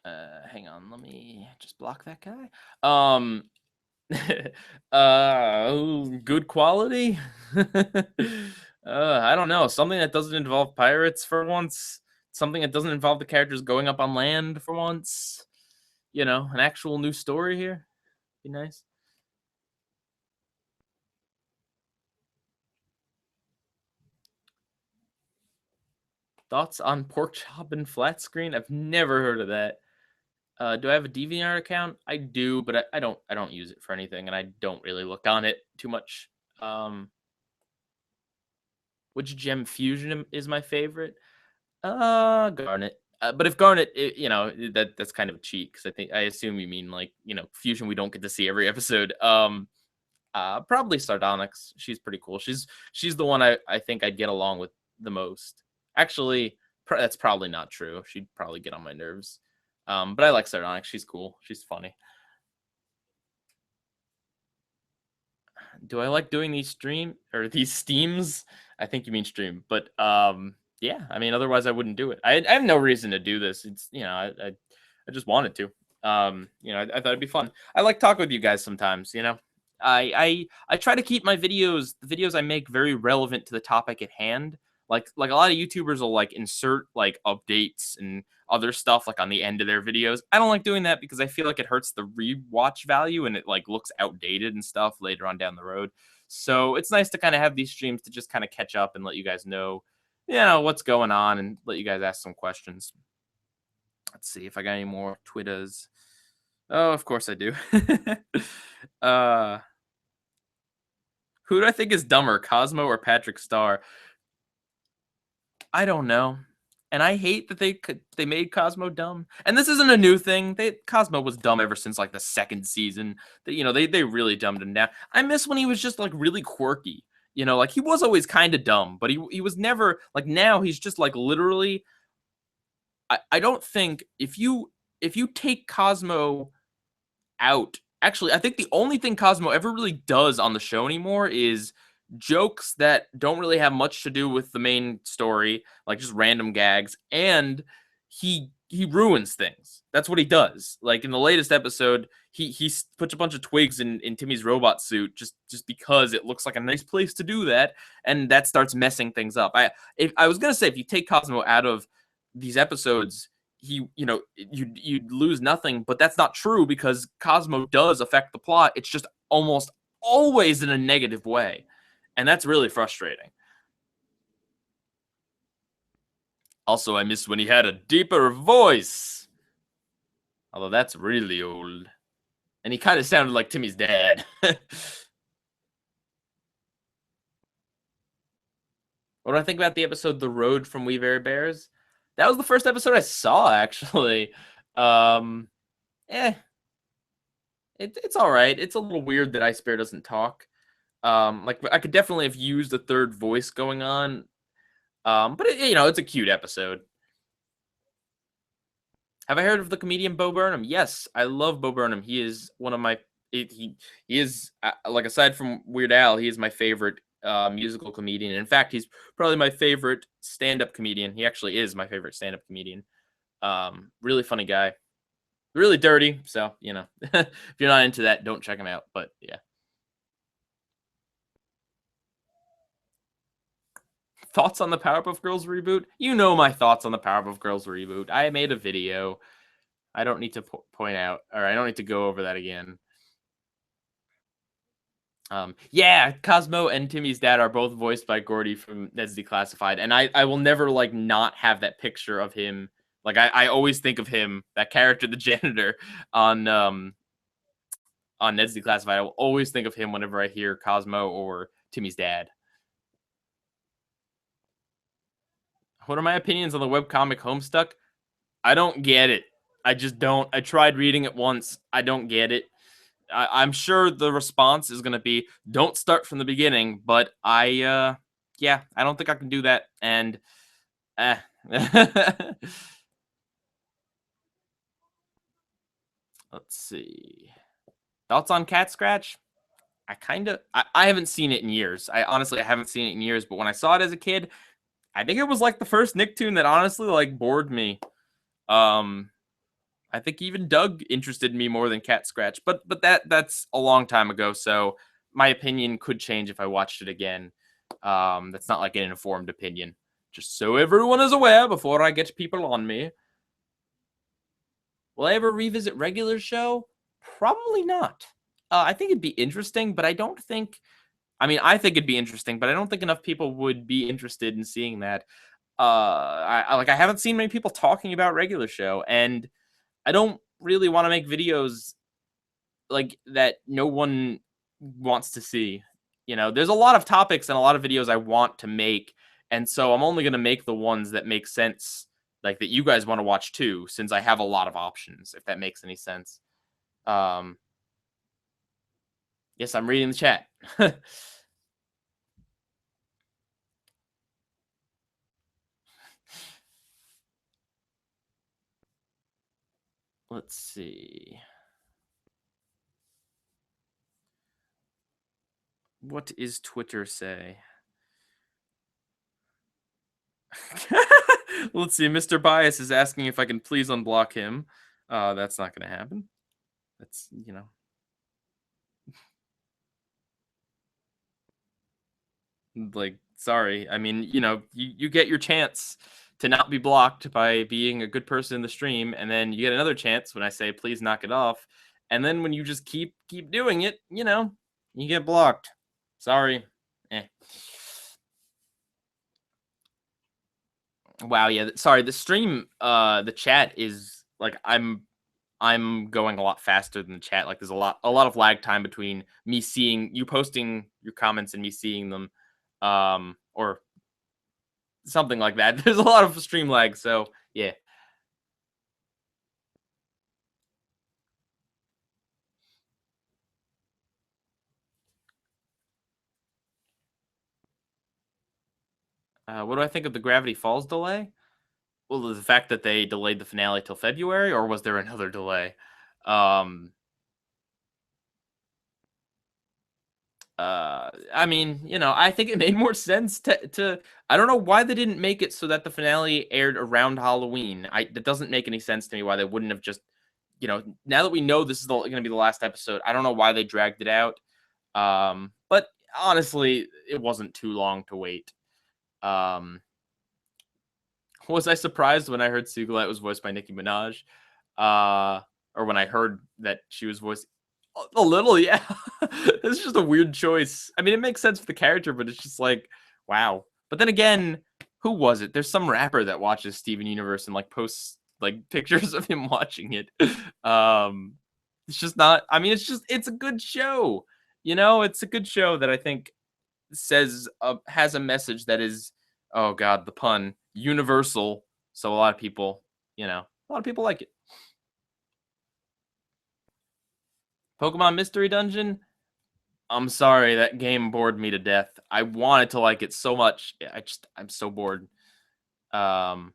Hang on, let me just block that guy. Good quality. I don't know, something that doesn't involve pirates for once. Something that doesn't involve the characters going up on land for once. You know, an actual new story here. Be nice. Thoughts on pork chop and flat screen? I've never heard of that. Do I have a DeviantArt account? I do, but I don't use it for anything, and I don't really look on it too much. Which gem fusion is my favorite? Garnet. But if Garnet, that's kind of a cheat because I assume you mean like fusion we don't get to see every episode. Probably Sardonyx. She's pretty cool. She's the one I think I'd get along with the most. Actually, that's probably not true. She'd probably get on my nerves. But I like Sardonyx. She's cool. She's funny. Do I like doing these steams? I think you mean stream, but yeah. I mean, otherwise I wouldn't do it. I have no reason to do this. It's I just wanted to. I thought it'd be fun. I like talking with you guys sometimes. I try to keep my the videos I make very relevant to the topic at hand. Like a lot of YouTubers will like insert like updates and other stuff like on the end of their videos. I don't like doing that because I feel like it hurts the rewatch value and it like looks outdated and stuff later on down the road. So it's nice to kind of have these streams to just kind of catch up and let you guys know, what's going on and let you guys ask some questions. Let's see if I got any more Twitters. Oh, of course I do. Who do I think is dumber, Cosmo or Patrick Star? I don't know. And I hate that they made Cosmo dumb. And this isn't a new thing. Cosmo was dumb ever since like the second season. They really dumbed him down. I miss when he was just like really quirky. Like he was always kind of dumb, but he was never like, now he's just like literally. I don't think if you take Cosmo out, actually, I think the only thing Cosmo ever really does on the show anymore is jokes that don't really have much to do with the main story, like just random gags, and he ruins things. That's what he does. Like in the latest episode, he puts a bunch of twigs in Timmy's robot suit just because it looks like a nice place to do that, and that starts messing things up. I was gonna say, if you take Cosmo out of these episodes, you'd lose nothing, but that's not true because Cosmo does affect the plot. It's just almost always in a negative way. And that's really frustrating. Also, I miss when he had a deeper voice. Although that's really old. And he kind of sounded like Timmy's dad. What do I think about the episode The Road from We Very Bears? That was the first episode I saw, actually. It's all right. It's a little weird that Ice Bear doesn't talk. Like I could definitely have used a third voice going on. But it's a cute episode. Have I heard of the comedian Bo Burnham? Yes, I love Bo Burnham. He is one of my he is like, aside from Weird Al, he is my favorite musical comedian. In fact, he's probably my favorite stand-up comedian. He actually is my favorite stand-up comedian. Really funny guy. Really dirty. So, if you're not into that, don't check him out. But yeah. Thoughts on the Powerpuff Girls reboot? You know my thoughts on the Powerpuff Girls reboot. I made a video. I don't need to point out, or I don't need to go over that again. Yeah, Cosmo and Timmy's dad are both voiced by Gordy from Ned's Declassified, and I will never like not have that picture of him. Like I always think of him, that character, the janitor, on Ned's Declassified. I will always think of him whenever I hear Cosmo or Timmy's dad. What are my opinions on the webcomic Homestuck? I don't get it. I just don't. I tried reading it once. I don't get it. I'm sure the response is gonna be, "Don't start from the beginning," but yeah, I don't think I can do that, and, eh. Let's see. Thoughts on Cat Scratch? I haven't seen it in years. I haven't seen it in years, but when I saw it as a kid, I think it was, like, the first Nicktoon that honestly, like, bored me. Um, I think even Doug interested me more than Cat Scratch, but that's a long time ago, so my opinion could change if I watched it again. That's not like an informed opinion. Just so everyone is aware before I get people on me. Will I ever revisit regular show? Probably not. I think it'd be interesting, but I don't think. I mean, I think it'd be interesting, but I don't think enough people would be interested in seeing that. I haven't seen many people talking about regular show, and I don't really want to make videos like that no one wants to see. You know, there's a lot of topics and a lot of videos I want to make, and so I'm only going to make the ones that make sense, like that you guys want to watch too, since I have a lot of options, if that makes any sense. Um, yes, I'm reading the chat. Let's see. What is Twitter say? Let's see. Mr. Bias is asking if I can please unblock him. That's not going to happen. That's, you know. Like, sorry. I mean, you know, you get your chance to not be blocked by being a good person in the stream, and then you get another chance when I say please knock it off. And then when you just keep doing it, you know, you get blocked. Sorry. Eh. Wow, yeah. Sorry, the stream, the chat is like I'm going a lot faster than the chat. Like there's a lot of lag time between me seeing you posting your comments and me seeing them. Or something like that. There's a lot of stream lag, so yeah. What do I think of the Gravity Falls delay? Well, the fact that they delayed the finale till February, or was there another delay? Um, I mean, you know, I think it made more sense to. I don't know why they didn't make it so that the finale aired around Halloween. That doesn't make any sense to me. Why they wouldn't have just, you know, now that we know this is going to be the last episode, I don't know why they dragged it out. But honestly, it wasn't too long to wait. Was I surprised when I heard Sugalite was voiced by Nicki Minaj? Or when I heard that she was voiced a little, yeah. It's just a weird choice. I mean, it makes sense for the character, but it's just like, wow. But then again, who was it? There's some rapper that watches Steven Universe and like posts like pictures of him watching it. Um, it's just not. I mean, it's a good show. You know, it's a good show that I think has a message that is, oh god, the pun, universal. So a lot of people, you know, a lot of people like it. Pokemon Mystery Dungeon. I'm sorry, that game bored me to death. I wanted to like it so much. I'm so bored. Um,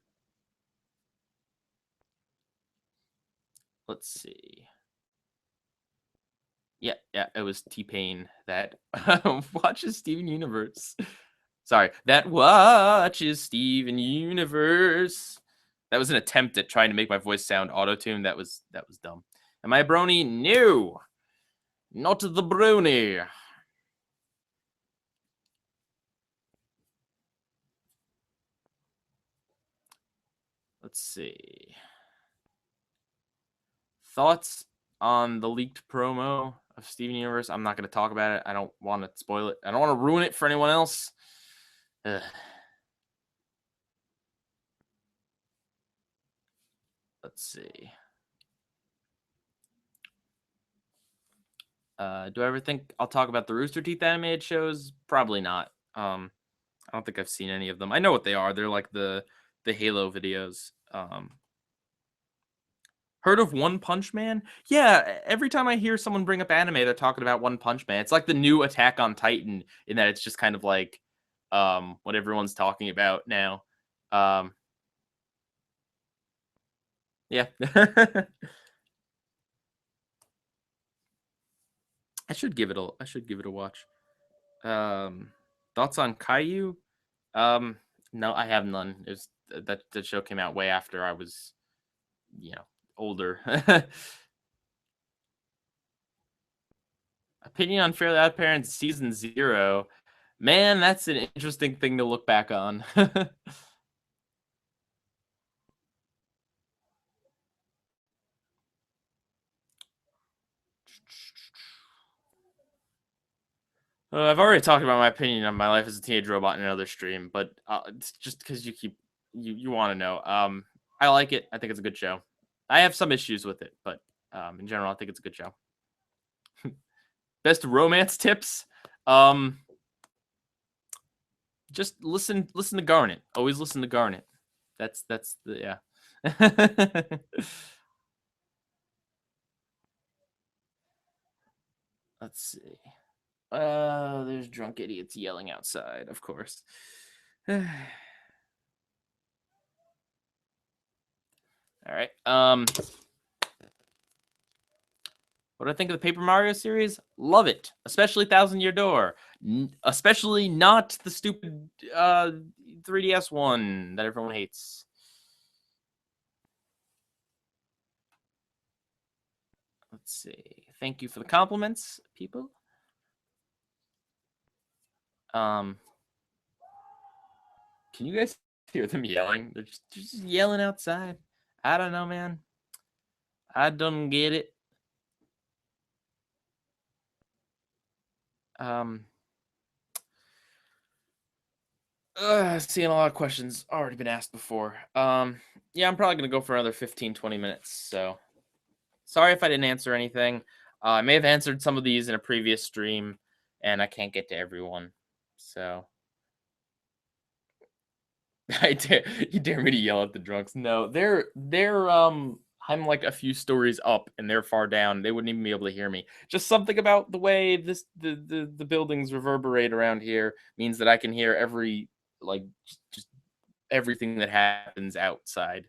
let's see. Yeah, it was T-Pain that watches Steven Universe. Sorry, that watches Steven Universe. That was an attempt at trying to make my voice sound auto-tuned. That was dumb. Am I a brony? No, not the brony. Let's see. Thoughts on the leaked promo of Steven Universe? I'm not going to talk about it. I don't want to spoil it. I don't want to ruin it for anyone else. Ugh. Let's see. Do I ever think I'll talk about the Rooster Teeth animated shows? Probably not. I don't think I've seen any of them. I know what they are. They're like the Halo videos. Heard of One Punch Man? Yeah, every time I hear someone bring up anime, they're talking about One Punch Man. It's like the new Attack on Titan in that it's just kind of like what everyone's talking about now. Um yeah. I should give it a watch. Um Thoughts on Caillou? Um no, I have none. It's that show came out way after I was, you know, older. Opinion on Fairly Odd Parents season 0. Man, that's an interesting thing to look back on. I've already talked about my opinion on My Life as a Teenage Robot in another stream, but it's just because you want to know. I like it. I think it's a good show. I have some issues with it, but in general, I think it's a good show. Best romance tips? Just listen to Garnet. Always listen to Garnet. That's the yeah. Let's see. There's drunk idiots yelling outside, of course. All right. What do I think of the Paper Mario series? Love it, especially Thousand Year Door. Especially not the stupid 3DS one that everyone hates. Let's see. Thank you for the compliments, people. Can you guys hear them yelling? They're just yelling outside. I don't know, man. I don't get it. Seeing a lot of questions already been asked before. Yeah, I'm probably gonna go for another 15-20 minutes. So sorry if I didn't answer anything. I may have answered some of these in a previous stream, and I can't get to everyone. So you dare me to yell at the drunks? No, they're I'm like a few stories up and they're far down. They wouldn't even be able to hear me. Just something about the way the buildings reverberate around here means that I can hear every like just everything that happens outside.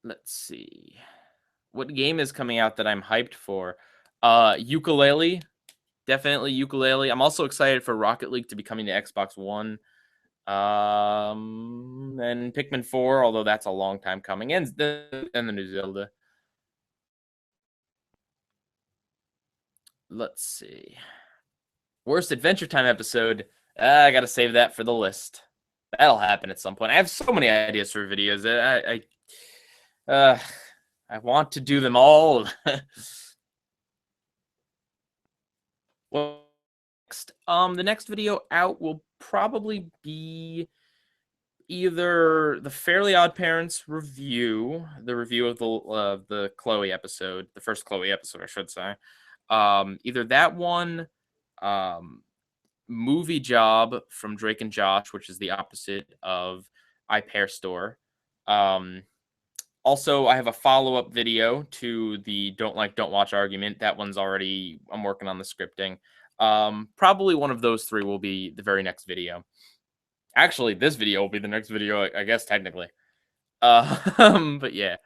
Let's see. What game is coming out that I'm hyped for? Ukulele. Definitely Ukulele. I'm also excited for Rocket League to be coming to Xbox One. And Pikmin 4, although that's a long time coming, and the new Zelda. Let's see. Worst Adventure Time episode. I gotta save that for the list. That'll happen at some point. I have so many ideas for videos. I want to do them all. Well, next, the next video out will probably be either the Fairly Odd Parents review, the review of the Chloe episode, the first Chloe episode, I should say. Either that one, Movie Job from Drake and Josh, which is the opposite of iPair Store. Also, I have a follow-up video to the Don't Like, Don't Watch argument. That one's already, I'm working on the scripting. Probably one of those three will be the very next video. Actually, this video will be the next video, I guess, technically. But yeah.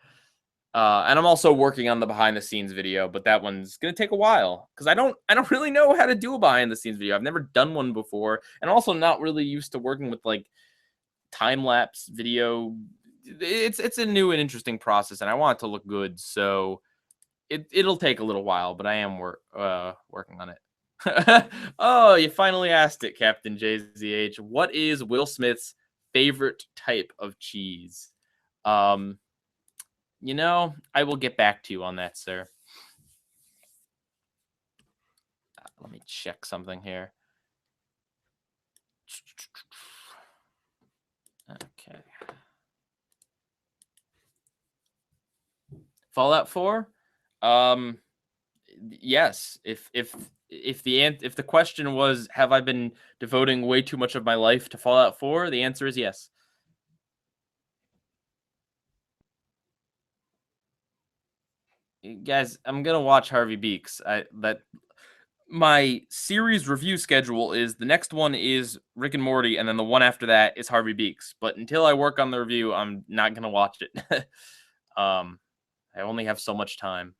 And I'm also working on the behind the scenes video, but that one's gonna take a while because I don't really know how to do a behind the scenes video. I've never done one before, and also not really used to working with like time lapse video. It's a new and interesting process, and I want it to look good, so it'll take a little while, but I am working on it. Oh, you finally asked it, Captain JZH. What is Will Smith's favorite type of cheese? You know, I will get back to you on that, sir. Let me check something here. Okay. Fallout 4? Yes. If the question was, have I been devoting way too much of my life to Fallout 4? The answer is yes. Guys, I'm gonna watch Harvey Beaks. My series review schedule is the next one is Rick and Morty, and then the one after that is Harvey Beaks. But until I work on the review, I'm not gonna watch it. I only have so much time.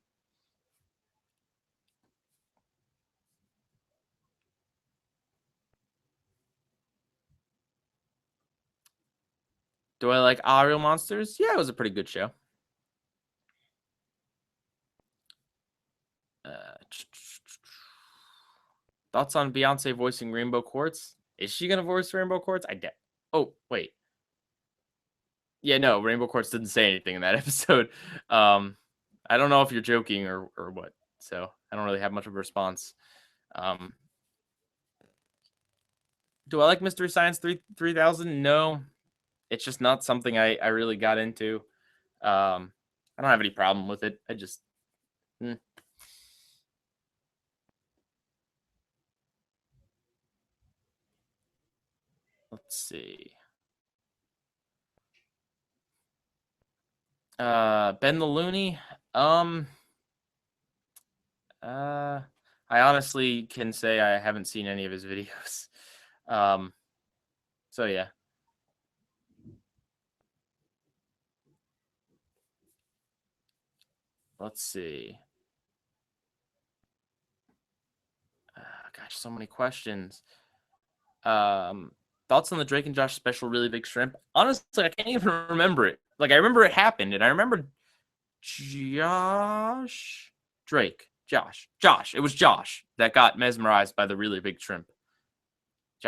Do I like Real Monsters? Yeah, it was a pretty good show. Thoughts on Beyonce voicing Rainbow Quartz? Is she gonna voice Rainbow Quartz? Oh, wait. Yeah, no, Rainbow Quartz didn't say anything in that episode. I don't know if you're joking or what. So I don't really have much of a response. Do I like Mystery Science 3000? No, it's just not something I really got into. I don't have any problem with it. I just let's see. Ben the Looney. I honestly can say I haven't seen any of his videos. So yeah. Let's see. Gosh, so many questions. Thoughts on the Drake and Josh special, Really Big Shrimp? Honestly, I can't even remember it. Like, I remember it happened, and I remember Josh. It was Josh that got mesmerized by the Really Big Shrimp.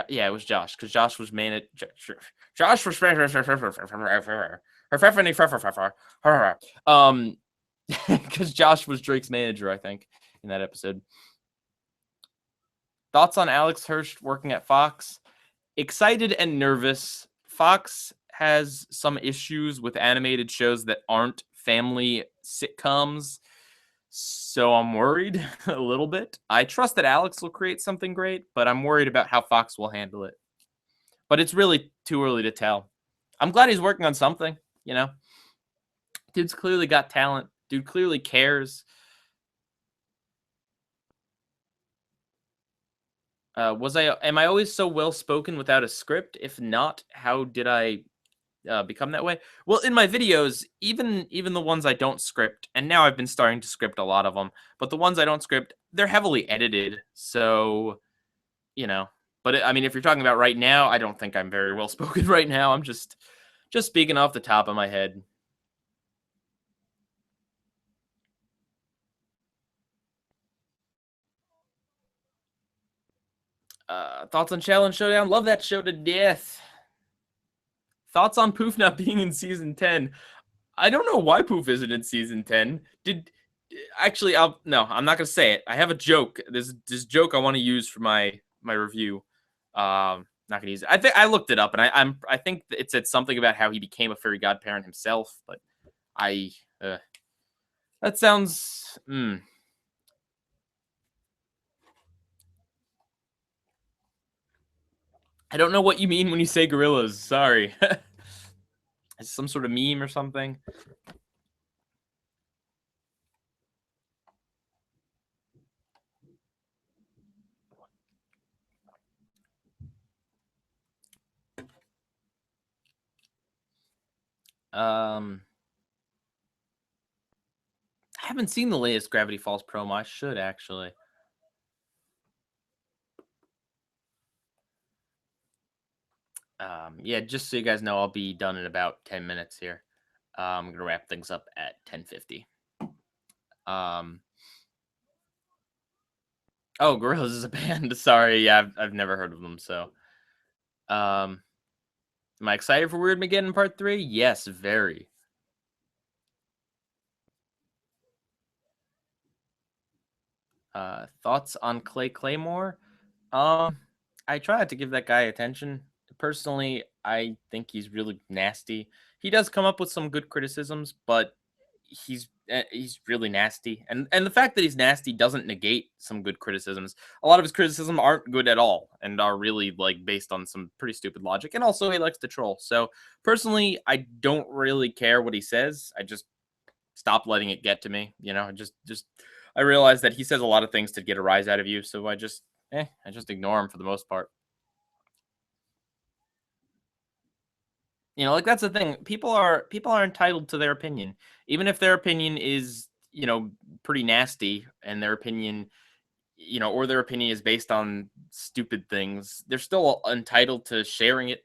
Yeah, it was Josh, because Josh was Josh was because Josh was Drake's manager, I think, in that episode. Thoughts on Alex Hirsch working at Fox? Excited and nervous. Fox has some issues with animated shows that aren't family sitcoms, so I'm worried a little bit. I trust that Alex will create something great, but I'm worried about how Fox will handle it. But it's really too early to tell. I'm glad he's working on something, you know? Dude's clearly got talent. Dude clearly cares. Am I always so well spoken without a script? If not, how did I become that way? Well, in my videos, even the ones I don't script, and now I've been starting to script a lot of them, but the ones I don't script, they're heavily edited. So, you know, but I mean, if you're talking about right now, I don't think I'm very well spoken right now. I'm just speaking off the top of my head. Thoughts on Challenge Showdown? Love that show to death. Thoughts on Poof not being in season 10? I don't know why Poof isn't in season 10. Actually, I'm not gonna say it. I have a joke. There's this joke I want to use for my review. Not gonna use it. I looked it up, and I think it said something about how he became a fairy godparent himself, but that sounds. I don't know what you mean when you say gorillas. Sorry. It's some sort of meme or something. I haven't seen the latest Gravity Falls promo. I should actually. Yeah, just so you guys know, I'll be done in about 10 minutes here. I'm gonna wrap things up at 10:50. Oh, Gorillaz is a band. Sorry, yeah, I've never heard of them. So, am I excited for Weird Mageddon Part 3? Yes, very. Thoughts on Clay Claymore? I try not to give that guy attention. Personally, I think he's really nasty. He does come up with some good criticisms, but he's really nasty. And the fact that he's nasty doesn't negate some good criticisms. A lot of his criticism aren't good at all and are really like based on some pretty stupid logic. And also he likes to troll. So personally, I don't really care what he says. I just stop letting it get to me. Just I realize that he says a lot of things to get a rise out of you, so I just ignore him for the most part. Like that's the thing. People are entitled to their opinion, even if their opinion is pretty nasty, and their opinion or their opinion is based on stupid things. They're still entitled to sharing it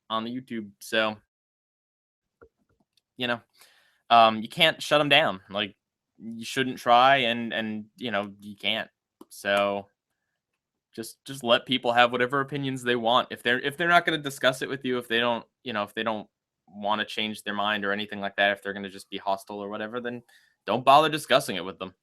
on the YouTube. So you know, you can't shut them down. Like you shouldn't try, and you can't. So just let people have whatever opinions they want. If they're not going to discuss it with you, if they don't want to change their mind or anything like that, if they're going to just be hostile or whatever, then don't bother discussing it with them.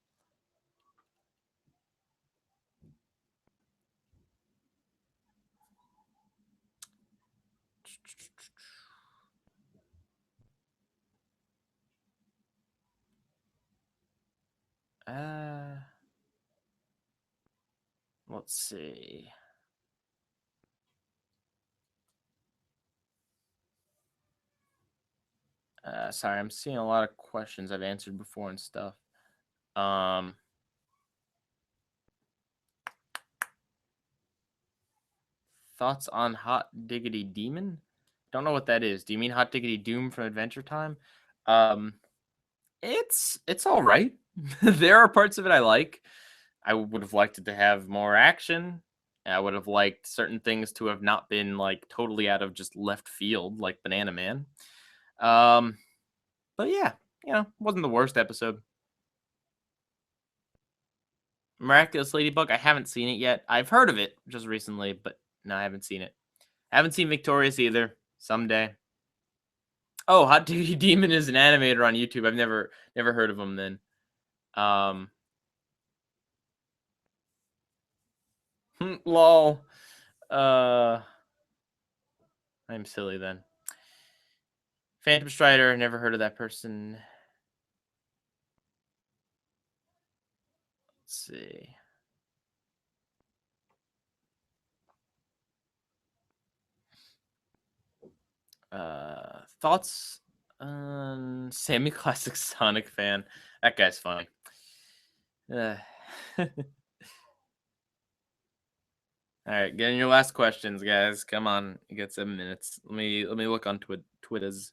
Uh, let's see. Sorry, I'm seeing a lot of questions I've answered before and stuff. Thoughts on Hot Diggity Demon? Don't know what that is. Do you mean Hot Diggity Doom from Adventure Time? It's all right. There are parts of it I like. I would have liked it to have more action. I would have liked certain things to have not been like totally out of just left field, like Banana Man. But yeah, wasn't the worst episode. Miraculous Ladybug, I haven't seen it yet. I've heard of it just recently, but no, I haven't seen it. I haven't seen Victorious either. Someday. Oh, Hot Diggity Demon is an animator on YouTube. I've never heard of him then. Lol. I'm silly then. Phantom Strider, never heard of that person. Let's see. Thoughts on semi-classic Sonic fan? That guy's funny. All right, getting your last questions, guys. Come on, you got 7 minutes. Let me look on Twitters.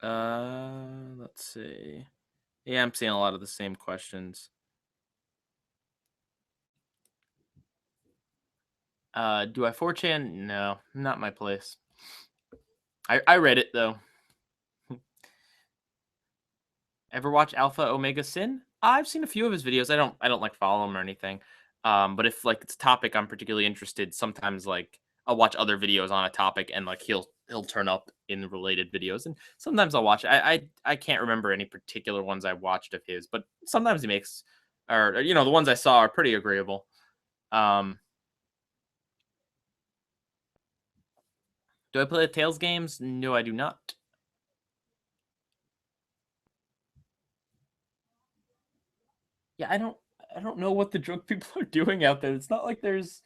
Let's see. Yeah, I'm seeing a lot of the same questions. Do I 4chan? No, not my place. I read it though. Ever watch Alpha Omega Sin? I've seen a few of his videos. I don't like follow him or anything. But if like it's a topic I'm particularly interested, sometimes like I'll watch other videos on a topic and like he'll turn up in related videos, and sometimes I'll watch. I can't remember any particular ones I watched of his, but sometimes he makes or the ones I saw are pretty agreeable. Do I play the Tales games? No, I do not. Yeah, I don't know what the drunk people are doing out there. It's not like there's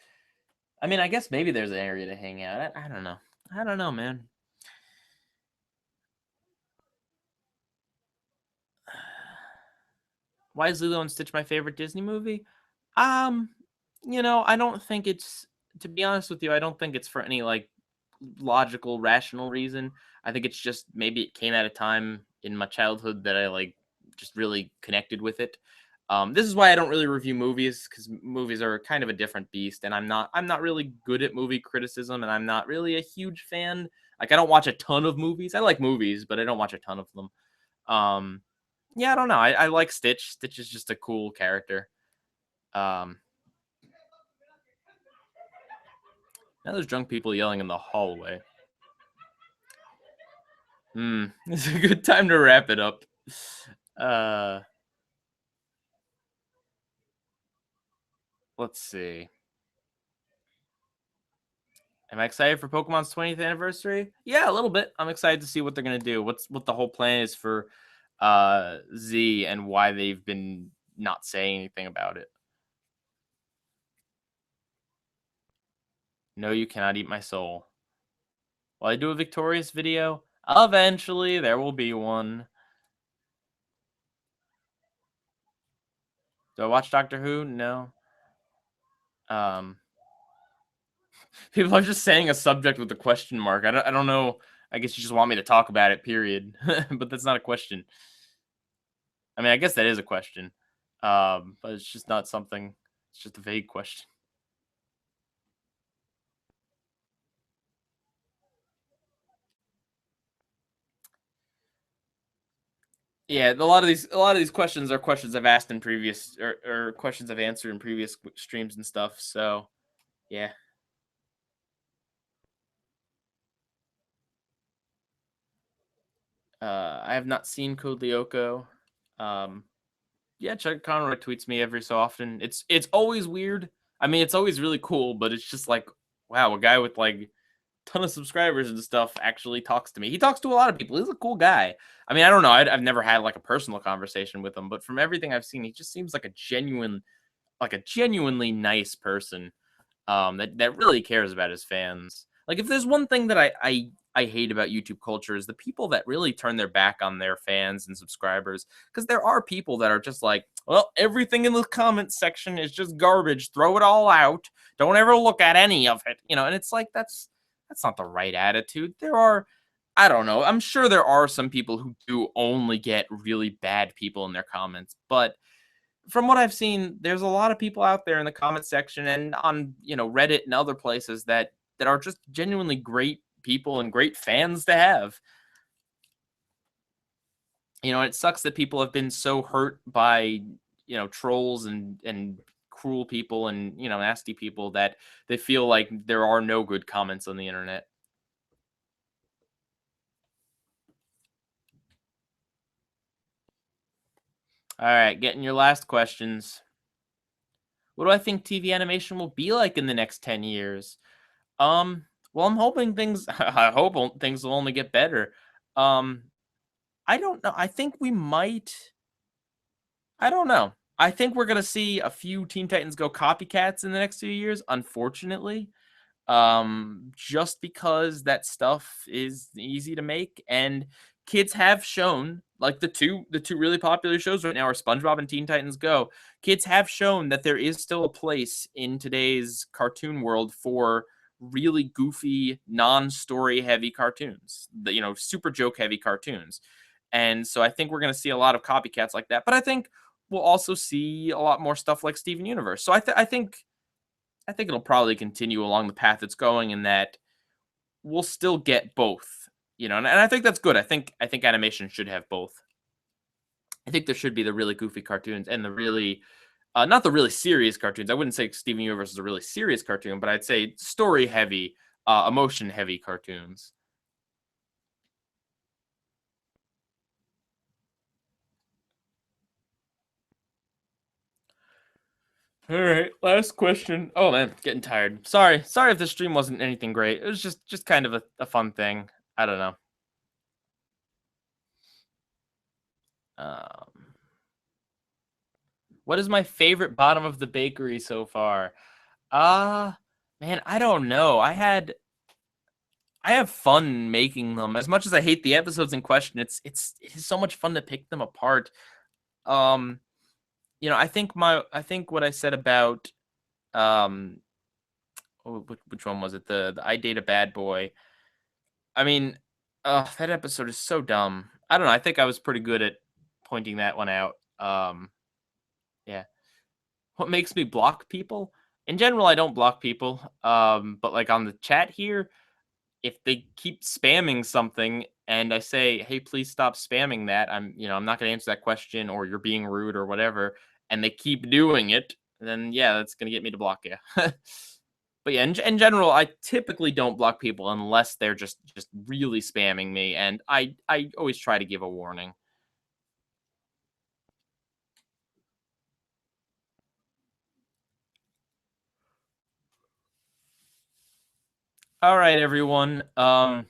I mean, I guess maybe there's an area to hang out. I don't know. I don't know, man. Why is Lilo and Stitch my favorite Disney movie? Um, I don't think it's to be honest with you, I don't think it's for any like logical, rational reason. I think it's just maybe it came at a time in my childhood that I like just really connected with it. This is why I don't really review movies because movies are kind of a different beast, and I'm not really good at movie criticism, and I'm not really a huge fan. Like I don't watch a ton of movies. I like movies, but I don't watch a ton of them. Um, yeah, I don't know. I like Stitch. Stitch is just a cool character. Um, Now there's drunk people yelling in the hallway. It's a good time to wrap it up. Let's see. Am I excited for Pokemon's 20th anniversary? Yeah, a little bit. I'm excited to see what they're gonna do. What the whole plan is for Z and why they've been not say anything about it. No, you cannot eat my soul. Will I do a Victorious video? Eventually, there will be one. Do I watch Doctor Who? No. Um, People are just saying a subject with a question mark. I don't know. I guess you just want me to talk about it, period. But that's not a question. I mean, I guess that is a question. But it's just not something. It's just a vague question. Yeah, a lot of these questions are questions I've asked in previous or questions I've answered in previous streams and stuff. So yeah. I have not seen Code Lyoko. Um, yeah, Chuck Conroy tweets me every so often. It's always weird. I mean, it's always really cool, but it's just like, wow, a guy with like ton of subscribers and stuff actually talks to me. He talks to a lot of people. He's a cool guy. I mean, I don't know. I've never had like a personal conversation with him, but from everything I've seen, he just seems like a genuinely nice person. That really cares about his fans. Like, if there's one thing that I hate about YouTube culture is the people that really turn their back on their fans and subscribers. Because there are people that are just like, well, everything in the comments section is just garbage. Throw it all out. Don't ever look at any of it. And it's like that's not the right attitude. There are, I don't know. I'm sure there are some people who do only get really bad people in their comments, but from what I've seen, there's a lot of people out there in the comment section and on Reddit and other places that are just genuinely great people and great fans to have. It sucks that people have been so hurt by trolls and cruel people and nasty people that they feel like there are no good comments on the internet. All right, getting your last questions. What do I think TV animation will be like in the next 10 years? Well, I'm hoping things I hope things will only get better. Um, I don't know. I think we might I don't know. I think we're gonna see a few Teen Titans Go copycats in the next few years, unfortunately. Just because that stuff is easy to make, and kids have shown, like the two really popular shows right now are SpongeBob and Teen Titans Go. Kids have shown that there is still a place in today's cartoon world for really goofy, non-story heavy cartoons, super joke heavy cartoons. And so I think we're going to see a lot of copycats like that, but I think we'll also see a lot more stuff like Steven Universe. So I think it'll probably continue along the path it's going, in that we'll still get both, and I think that's good. I think animation should have both. I think there should be the really goofy cartoons and the really not the really serious cartoons. I wouldn't say Steven Universe is a really serious cartoon, but I'd say story heavy, emotion heavy cartoons. All right, last question. Oh man, getting tired. Sorry if the stream wasn't anything great. It was just kind of a fun thing. I don't know. Um, what is my favorite bottom of the bakery so far? Man, I don't know. I have fun making them. As much as I hate the episodes in question, it is so much fun to pick them apart. Um, I think what I said about um, which one was it? The I Date a Bad Boy. I mean, that episode is so dumb. I don't know. I think I was pretty good at pointing that one out. Yeah. What makes me block people? In general, I don't block people. But like on the chat here, if they keep spamming something and I say, "Hey, please stop spamming that," I'm not going to answer that question, or you're being rude or whatever, and they keep doing it, then yeah, that's going to get me to block you. But yeah, in general, I typically don't block people unless they're just really spamming me, and I always try to give a warning. All right, everyone. I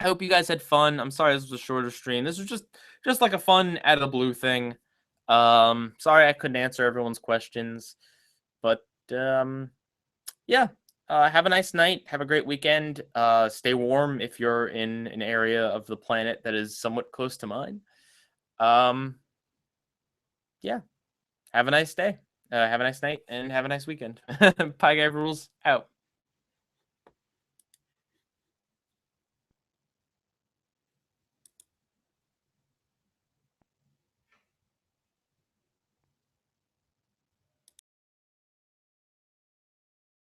hope you guys had fun. I'm sorry this was a shorter stream. This was just like a fun out of the blue thing. Sorry I couldn't answer everyone's questions, but yeah. Have a nice night. Have a great weekend. Stay warm if you're in an area of the planet that is somewhat close to mine. Yeah. Have a nice day. Have a nice night and have a nice weekend. Pie Guy Rules out.